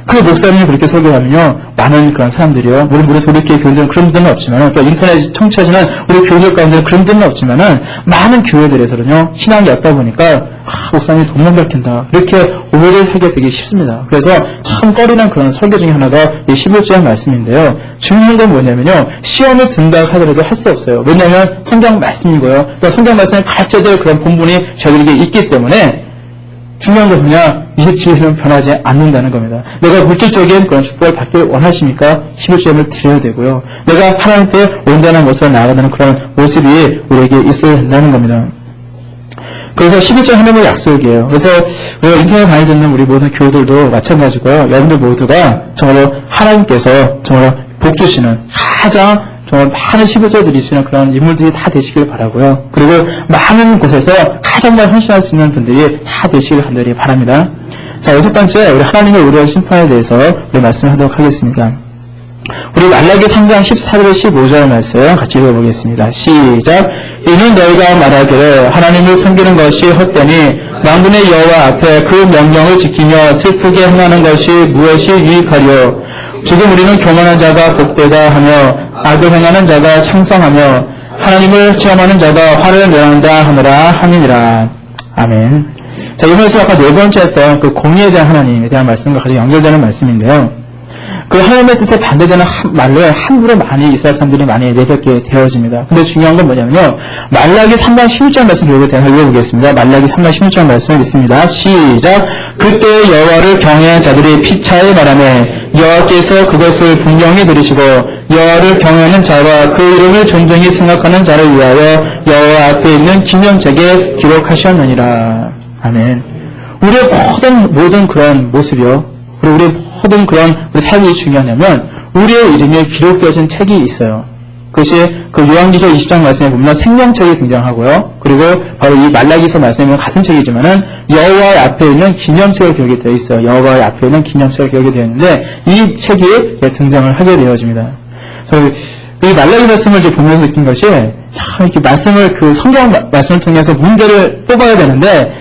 그 목사님이 그렇게 설교하면요, 많은 그런 사람들이요, 우리 도리교회 교회들은 그런 분들은 없지만, 그러니까 인터넷 청취하지만 우리 교회들 가운데는 그런 분들은 없지만은, 많은 교회들에서는요, 신앙이 없다 보니까, 목사님이 돈만 밝힌다, 이렇게 오해를 사기가 되게 쉽습니다. 그래서 참 꺼리는 그런 설교 중에 하나가 이 11조의 말씀인데요, 중요한 건 뭐냐면요, 시험을 든다 하더라도 할 수 없어요. 왜냐하면 성경 말씀이고요, 그러니까 성경 말씀을 가르쳐야 될 그런 본분이 저희에게 있기 때문에, 중요한 건 뭐냐? 이 지혜는 변하지 않는다는 겁니다. 내가 물질적인 그런 축복을 받길 원하십니까? 11조를 드려야 되고요. 내가 하나님께 온전한 모습으로 나아가는 그런 모습이 우리에게 있어야 된다는 겁니다. 그래서 11조 하나님의 약속이에요. 그래서 우리가 인터넷 강의 듣는 우리 모든 교우들도 마찬가지고요. 여러분들 모두가 정말로 하나님께서 정말로 복 주시는 가장 정말 많은 11조 드리시는 그런 인물들이 다 되시길 바라고요. 그리고 많은 곳에서 가장 많이 헌신할 수 있는 분들이 다 되시길 간절히 바랍니다. 자, 여섯 번째, 우리 하나님의 의로운 심판에 대해서 우리 말씀하도록 하겠습니다. 우리 말라기 3장 14절 15절 말씀 같이 읽어보겠습니다. 시작. 이는 너희가 말하기를 하나님을 섬기는 것이 헛되니 만군의 여호와 앞에 그 명령을 지키며 슬프게 행하는 것이 무엇이 유익하리요. 지금 우리는 교만한 자가 복되다 하며 악을 행하는 자가 창성하며 하나님을 시험하는 자가 화를 내한다 하느라 함이니라. 아멘. 자, 이 말씀 아까 네 번째 했던 그 공의에 대한 하나님에 대한 말씀과 가장 연결되는 말씀인데요. 그 하나님의 뜻에 반대되는 말을 함부로 많이 이스라엘 사람들이 많이 내뱉게 되어집니다. 근데 중요한 건 뭐냐면요. 말라기 3장 16절 말씀 읽어보겠습니다. 말라기 3장 16절 말씀 있습니다. 시작. 그때 여호와를 경외한 자들이 피차에 말하며 여호와께서 그것을 분명히 들으시고 여호와를 경외하는 자와 그 이름을 존중히 생각하는 자를 위하여 여호와 앞에 있는 기념책에 기록하셨느니라. 아멘. 우리의 모든 그런 모습이요. 그리고 우리의 모든 그런 우리 삶이 중요하냐면 우리의 이름이 기록되어진 책이 있어요. 그것이 그 요한계시록 20장 말씀에 보면 생명책이 등장하고요. 그리고 바로 이 말라기서 말씀에 보면 같은 책이지만은 여호와의 앞에 있는 기념책이 기록이 되어 있어요. 여호와의 앞에 있는 기념책이 기록이 되어 있는데 이 책이 등장을 하게 되어집니다. 그래서 이 말라기 말씀을 이제 보면서 느낀 것이 이렇게 말씀을 그 성경 말씀을 통해서 문제를 뽑아야 되는데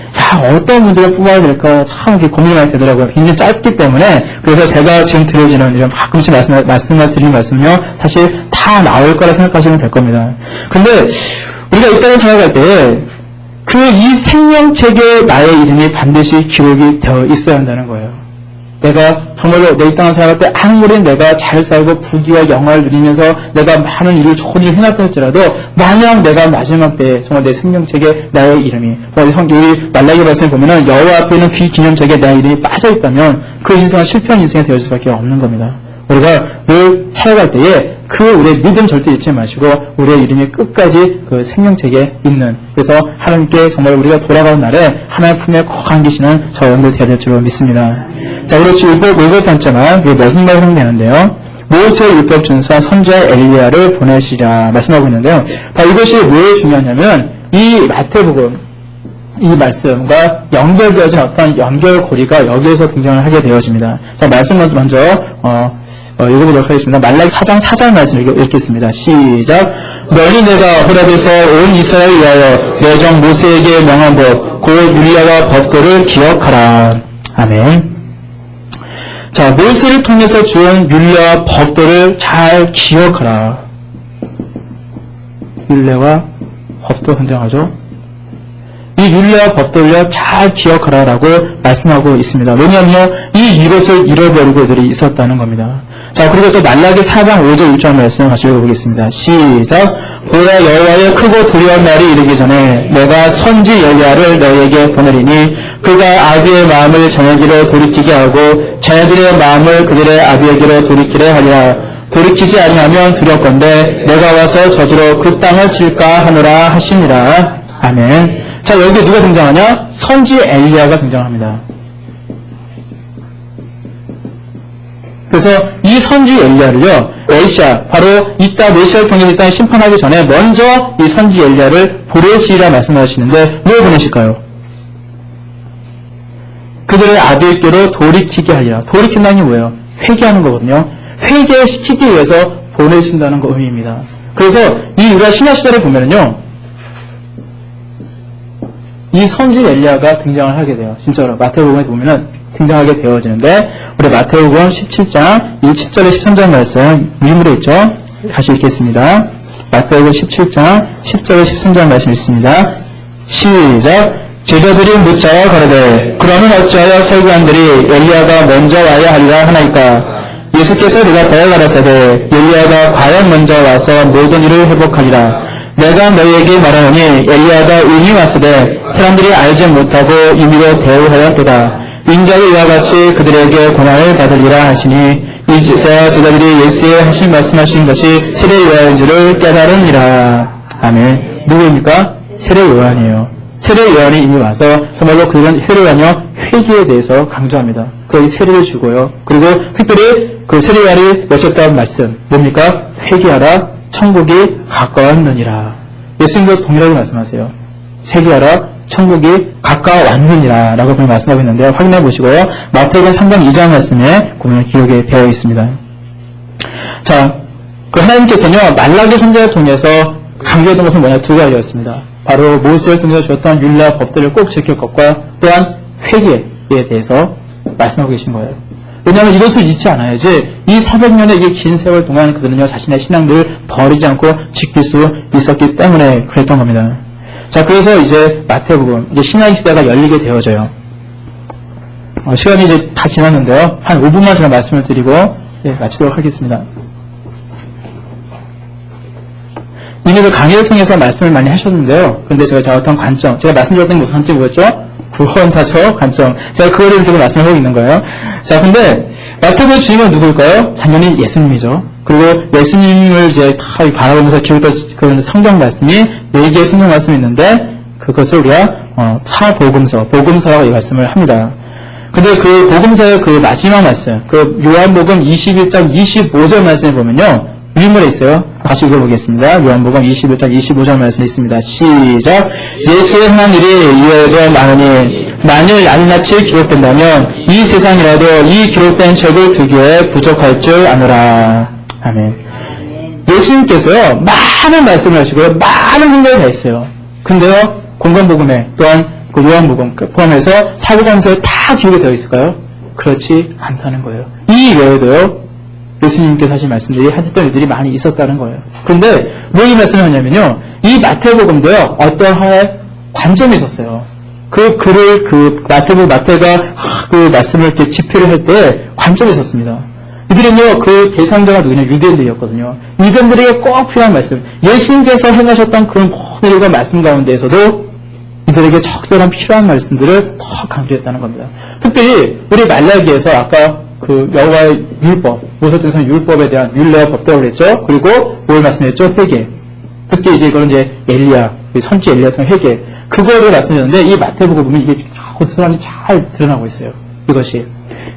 어떤 문제를 뽑아야 될까 참 이렇게 고민이 많이 되더라고요. 굉장히 짧기 때문에 그래서 제가 지금 드려지는 이런 가끔씩 말씀을 드리는 말씀은요 사실 다 나올 거라 생각하시면 될 겁니다. 근데 우리가 이따가 생각할 때 그 이 생명책에 나의 이름이 반드시 기록이 되어 있어야 한다는 거예요. 내가 정말로 내 이 땅을 살아갈 때 아무리 내가 잘 살고 부귀와 영화를 누리면서 내가 많은 일을 좋은 일을 해놨다 할지라도 만약 내가 마지막 때에 정말 내 생명책에 나의 이름이 우리 말라기 말씀에 보면은 여호와 앞에 있는 그 기념책에 나의 이름이 빠져있다면 그 인생은 실패한 인생이 되어질 수밖에 없는 겁니다. 우리가 늘 살아갈 때에 그 우리의 믿음 절대 잊지 마시고 우리의 이름이 끝까지 그 생명책에 있는 그래서 하나님께 정말 우리가 돌아가는 날에 하나님 품에 꼭 안기시는 저 여러분들 되어야 될 줄 믿습니다. 자, 그렇지 일곱 번째만 마지막으로 해되는데요. 모세의 율법 준수한 선지자 엘리야를 보내시라 말씀하고 있는데요. 바로 이것이 왜 중요하냐면 이 마태복음 이 말씀과 연결되어진 어떤 연결고리가 여기에서 등장을 하게 되어집니다. 자, 말씀 먼저 읽어보도록 하겠습니다. 말라기 4장 4절 말씀 읽겠습니다. 시작. 너희 내가 호렙에서 온 이스라엘을 위하여 내 종 모세에게 명한 법 곧 율례와 법도를 기억하라. 아멘. 자, 모세를 통해서 주은 율례와 법도를 잘 기억하라. 율례와 법도 등장하죠. 이 율례와 법도를 잘 기억하라라고 말씀하고 있습니다. 왜냐하면 이것을 잃어버리고 그들이 있었다는 겁니다. 자, 그리고 또 말라기 4장 5절 6절 말씀 같이 읽어보겠습니다. 시작. 보라 여호와의 크고 두려운 날이 이르기 전에 내가 선지 엘리야를 너희에게 보내리니 그가 아비의 마음을 자녀에게로 돌이키게 하고 자녀들의 마음을 그들의 아비에게로 돌이키게 하리라. 돌이키지 아니하면 두렵건대 내가 와서 저주로 그 땅을 칠까 하노라 하시니라. 아멘. 자, 여기 누가 등장하냐? 선지 엘리야가 등장합니다. 그래서 이 선지 엘리야를요, 메시아, 바로 이따 메시아를 통해서 이 땅을 심판하기 전에 먼저 이 선지 엘리야를 보내시리라 말씀하시는데 왜 보내실까요? 그들의 아들께로 돌이키게 하리라. 돌이킨다는 게 뭐예요? 회개하는 거거든요. 회개시키기 위해서 보내신다는 거 의미입니다. 그래서 우리가 신약 시대를 보면은요, 이 선지 엘리야가 등장을 하게 돼요. 진짜로 마태복음에서 보면은 등장하게 되어지는데 우리 마태복음 17장 10절에 13절 말씀 유물에 있죠. 다시 읽겠습니다. 마태복음 17장 10절에 13절 말씀 읽습니다. 시작. 제자들이 묻자와 가로되 그러면 어찌하여 서기관들이 엘리야가 먼저 와야 하리라 하나이까. 예수께서 대답하여 가라사대 엘리야가 과연 먼저 와서 모든 일을 회복하리라. 내가 너희에게 말하노니 엘리야가 이미 왔으되 사람들이 알지 못하고 임의로 대우하였도다. 인자가 이와 같이 그들에게 고난을 받으리라 하시니 이때 제자들이 예수의 하신 말씀하신 것이 세례 요한인 줄을 깨달으니라. 아멘. 누구입니까? 세례 요한이에요. 세례 요한이 이미 와서 정말로 그들은 세례 요한이요 회개에 대해서 강조합니다. 그 세례를 주고요. 그리고 특별히 그 세례 요한이 외쳤던 말씀 뭡니까? 회개하라. 천국이 가까웠느니라. 예수님도 동일하게 말씀하세요. 회개하라. 천국이 가까웠느니라 라고 말씀하고 있는데요. 확인해 보시고요. 마태복음 3장 2장 말씀에 보면 기록이 되어 있습니다. 자, 그 하나님께서는요, 말라기 선지자를 통해서 강조했던 것은 뭐냐? 두 가지였습니다. 바로 모세를 통해서 주었던 율례와 법들을 꼭 지킬 것과 또한 회개에 대해서 말씀하고 계신 거예요. 왜냐하면 이것을 잊지 않아야지 이 400년의 이 긴 세월 동안 그들은요 자신의 신앙들을 버리지 않고 지킬 수 있었기 때문에 그랬던 겁니다. 자, 그래서 이제 마태복음 이제 신약 시대가 열리게 되어져요. 시간이 이제 다 지났는데요. 한 5분만 제가 말씀을 드리고 마치도록 하겠습니다. 이미도 강의를 통해서 말씀을 많이 하셨는데요. 그런데 제가 어떤 관점, 제가 말씀드렸던 그 관점이 뭐였죠? 구원사적 관점. 제가 그거에 대해서 계속 말씀을 하고 있는 거예요. 자, 근데 마태복음 주인공은 누구일까요? 당연히 예수님이죠. 그리고 예수님을 이제 다 바라보면서 기울였던 그런 성경 말씀이 4개의 성경 말씀이 있는데 그것을 우리가 복음서라고 이 말씀을 합니다. 근데 그 복음서의 그 마지막 말씀, 그 요한복음 21장 25절 말씀에 보면요. 유인물에 있어요. 같이 읽어보겠습니다. 요한복음 21장 25절 말씀에 있습니다. 시작. 예수의 행한 일이 이외에도 많으니 만일 낱낱이 기록된다면 이 세상이라도 이 기록된 책을 두기에 부족할 줄 아노라. 아멘. 예수님께서요. 많은 말씀을 하시고요. 많은 행동을 다 했어요. 근데요. 공관복음에 또한 그 요한복음 포함해서 사복음서에 다 기록이 되어 있을까요? 그렇지 않다는 거예요. 이 외에도요. 예수님께서 하신 말씀들이 하셨던 일들이 많이 있었다는 거예요. 그런데 왜 이 말씀을 하냐면요. 이 마태복음도요. 어떤 하나의 관점이 있었어요. 그 글을 마태가 그 말씀을 이렇게 집필을 할 때 관점이 있었습니다. 이들은요. 그 대상자가 누구냐? 유대인들이었거든요. 유대인들에게 꼭 필요한 말씀. 예수님께서 행하셨던 그런 모든 일과 말씀 가운데에서도 이들에게 적절한 필요한 말씀들을 더 강조했다는 겁니다. 특별히 우리 말라기에서 아까 그 여호와의 율법, 모세께서는 율법에 대한 율례와 법도라고 그랬죠. 그리고 뭘 말씀했죠? 회개. 특히 이제 이거는 이제 엘리야, 선지 엘리야 같은 회개. 그거에 대해 말씀드렸는데 이 마태복음 보면 이게 고스란히 잘 드러나고 있어요. 이것이.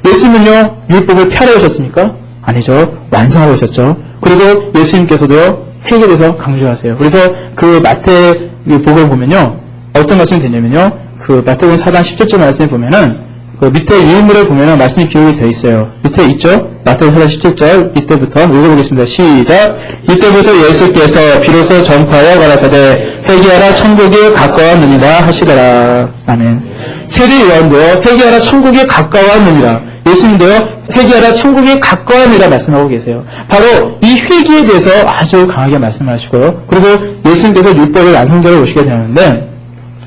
예수님은요, 율법을 폐하려 오셨습니까? 아니죠. 완성하고 오셨죠. 그리고 예수님께서도요, 회개에 대해서 강조하세요. 그래서 그 마태복음을 보면요, 어떤 말씀이 되냐면요, 그 마태복음 4장 17절 말씀을 보면은 그 밑에 유인물을 보면 말씀이 기록이 되어 있어요. 밑에 있죠? 마태복음 4장 17절 이때부터 읽어보겠습니다. 시작. 이때부터 예수께서 비로소 전파하여 가라사대 회개하라 천국이 가까웠느니라 하시더라. 아멘. 세례 요한도요. 회개하라 천국이 가까웠느니라. 예수님도요. 회개하라 천국이 가까웠느니라 말씀하고 계세요. 바로 이 회개에 대해서 아주 강하게 말씀하시고요. 그리고 예수님께서 율법의 완성자로 오시게 되는데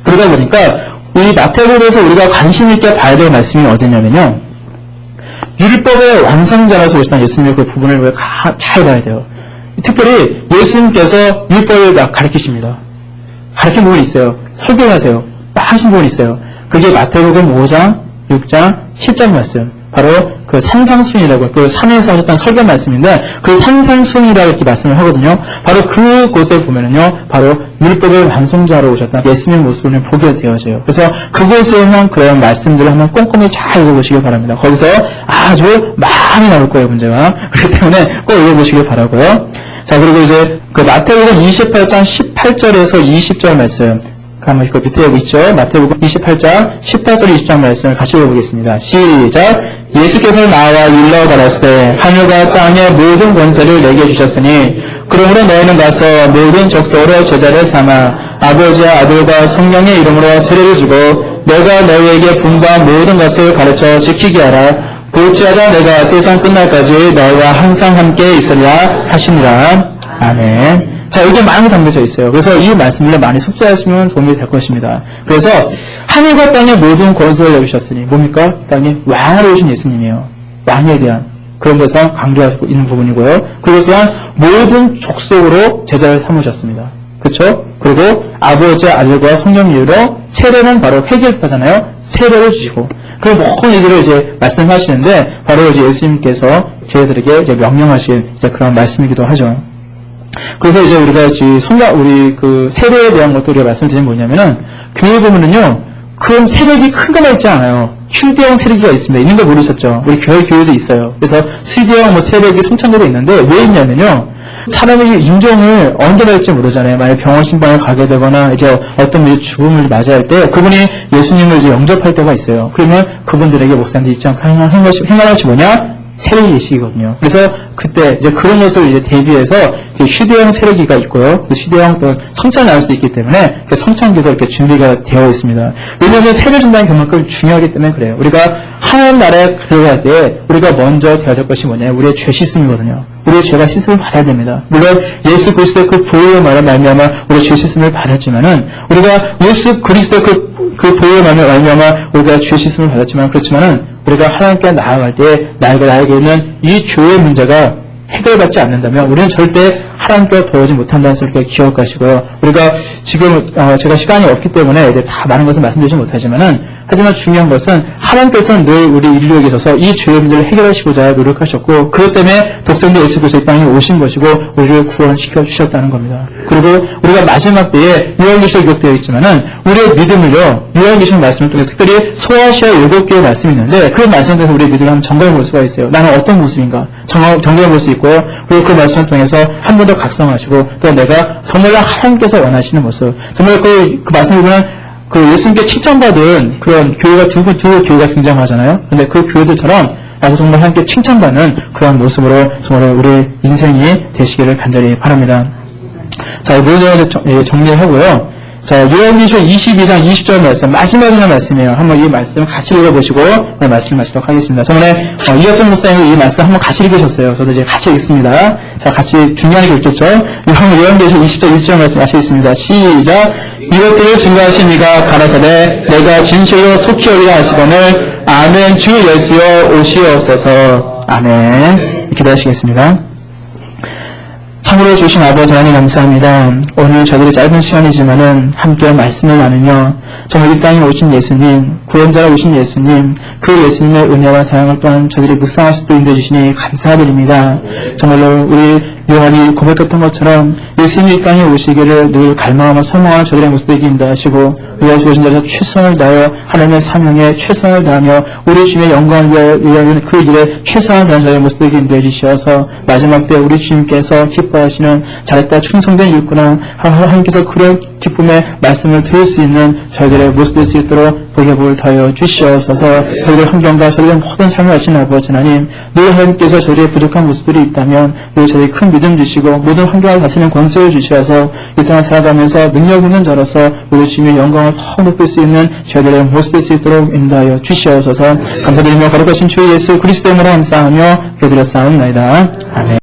그러다 보니까 이 마태복음에서 우리가 관심 있게 봐야 될 말씀이 어디냐면요. 율법의 완성자라서 오시던 예수님의 그 부분을 우리가 잘 봐야 돼요. 특별히 예수님께서 율법을 가르치십니다. 가르친 부분이 있어요. 설교하세요. 하신 부분이 있어요. 그게 마태복음 5장, 6장, 10장 말씀. 바로 그 산상수훈이라고 그 산에서 하셨던 설교 말씀인데 그 산상수훈이라고 이렇게 말씀을 하거든요. 바로 그곳에 보면은요. 바로 율법의 완성자로 오셨던 예수님의 모습을 보게 되어져요. 그래서 그곳에는 그런 말씀들을 한번 꼼꼼히 잘 읽어보시길 바랍니다. 거기서 아주 많이 나올 거예요. 문제가. 그렇기 때문에 꼭 읽어보시길 바라고요. 자 그리고 이제 그 마태복음 28장 18절에서 20절 말씀. 한번 그 밑에 있죠. 마태복음 28장 18절 20장 말씀을 같이 읽어보겠습니다. 시작. 예수께서 나와 일러 가라사대 하늘과 땅의 모든 권세를 내게 주셨으니 그러므로 너희는 가서 모든 족속으로 제자를 삼아 아버지와 아들과 성령의 이름으로 세례를 주고 내가 너희에게 분부한 모든 것을 가르쳐 지키게 하라. 볼지어다 내가 세상 끝날까지 너희와 항상 함께 있으리라 하시니라. 아멘. 자, 여기에 많이 담겨져 있어요. 그래서 이 말씀을 많이 숙지하시면 도움이 될 것입니다. 그래서 하늘과 땅의 모든 권세를 내주셨으니 뭡니까? 땅에 왕으로 오신 예수님이에요. 왕에 대한 그런 것을 강조하고 있는 부분이고요. 그리고 또한 모든 족속으로 제자를 삼으셨습니다. 그렇죠? 그리고 아버지와 아들과 성령 이유로 세례는 바로 회개를 뜻하잖아요. 세례를 주시고 그 모든 얘기를 이제 말씀하시는데 바로 이제 예수님께서 저희들에게 이제 명령하신 이제 그런 말씀이기도 하죠. 그래서 이제 우리가 우리 그 세례에 대한 것도 우리가 말씀드리는 뭐냐면은 교회 보면은요 그런 세력이 큰 거가 있지 않아요. 휴대형 세력이가 있습니다. 있는 거 모르셨죠? 우리 교회도 있어요. 그래서 휴대형 세력이 성찬교도 있는데 왜 있냐면요. 사람의 인종을 언제 갈지 모르잖아요. 만약 병원 신방에 가게 되거나 이제 어떤 분이 죽음을 맞이할 때 그분이 예수님을 이제 영접할 때가 있어요. 그러면 그분들에게 목사님들이 행할 것이 뭐냐? 세례 예식이거든요. 그래서 그때 이제 그런 것을 이제 대비해서 이제 휴대형 세례기가 있고요. 그 휴대형 또 성찬을 나눌 수 있기 때문에 성찬기도 이렇게 준비가 되어 있습니다. 왜냐하면 세례 준다는 그만큼 중요하기 때문에 그래요. 우리가 하나님 나라에 들어갈 때 우리가 먼저 되어야 될 것이 뭐냐? 우리의 죄 씻음이거든요. 우리의 죄가 씻음을 받아야 됩니다. 물론 예수 그리스도의 그 보혈의 말미암아 우리의 죄 씻음을 받았지만은 우리가 예수 그리스도의 그 보혈의 말미암아 우리가 죄 씻음을 받았지만 그렇지만은 우리가 하나님께 나아갈 때 나에게 있는 이 주의 문제가 해결받지 않는다면 우리는 절대 하나님께 도우지 못한다는 소리를 기억하시고요. 우리가 지금 제가 시간이 없기 때문에 이제 다 많은 것을 말씀드리지 하지만 중요한 것은 하나님께서는 늘 우리 인류에게 있어서 이 죄의 문제를 해결하시고자 노력하셨고 그것 때문에 독생자 예수 그리스도 이 땅에 오신 것이고 우리를 구원시켜 주셨다는 겁니다. 그리고 우리가 마지막 때에 요한계시록에 기록되어 있지만은 우리의 믿음을요 요한계시록 말씀을 통해 특별히 소아시아 7개의 말씀이 있는데 그 말씀을 통해서 우리의 믿음을 한번 점검해 볼 수가 있어요. 나는 어떤 모습인가 점검해 볼 수 있고요. 그리고 그 말씀을 통해서 한 번 더 각성하시고 또 내가 정말 하나님께서 원하시는 모습 정말 그 말씀을 보면 그 예수님께 칭찬받은 그런 교회가 두 교회가 등장하잖아요. 근데 그 교회들처럼 나도 정말 하나님께 칭찬받는 그런 모습으로 정말 우리 인생이 되시기를 간절히 바랍니다. 자, 이 모든 것을 정리를 하고요. 자, 요한계시록 22장 20절 말씀, 마지막이라는 말씀이에요. 한번 이 말씀 같이 읽어보시고 오늘 말씀을 마치도록 하겠습니다. 저번에 이학동 목사님이 이 말씀 한번 같이 읽으셨어요. 저도 이제 같이 읽습니다. 자, 같이 중요하게 읽겠죠? 요한계시록 20장 1절 말씀 같이 읽습니다. 시작! 이것들을 증거하신 이가 가라사대 내가 진실로 속히 오리라 하시거늘 아멘 주 예수여 오시옵소서. 아멘. 기도하시겠습니다. 참으로 주신 아버지 하나님 감사합니다. 오늘 저들의 짧은 시간이지만은 함께 말씀을 나누며 정말 이 땅에 오신 예수님, 구원자로 오신 예수님, 그 예수님의 은혜와 사랑을 또한 저들이 묵상할 수 있도록 인도해 주시니 감사드립니다. 정말로 우리 요한이 고백했던 것처럼 예수님이 이 땅에 오시기를 늘 갈망하며 소망하는 저들의 모습을 인도하시고 우리가 주어진 자리에서 최선을 다하여 하나님의 사명에 최선을 다하며 우리 주님의 영광을 위하여 그 일에 최선을 다하는 저들의 모습을 인도해 주시어서 마지막 때 우리 주님께서 기뻐하시는 잘했다 충성된 일꾼아 하나님께서 그런 기쁨의 말씀을 들을 수 있는 저희들의 모습 될 수 있도록 복의 복을 더하여 주시옵소서. 저희들 환경과 저희들 모든 삶을 하시는 아버지 하나님 늘 하나님께서 저희의 부족한 모습들이 있다면 늘 저희의 큰 믿음 주시고 모든 환경을 다스리는 권세를 주시어서 이 땅을 살아가면서 능력 있는 자로서 우리 주님의 영광을 더 높일 수 있는 저희들의 모습 될 수 있도록 인도하여 주시옵소서. 감사드리며 거룩하신 주 예수 그리스도 이름으로 감사하며 기도드렸사옵나이다. 아멘.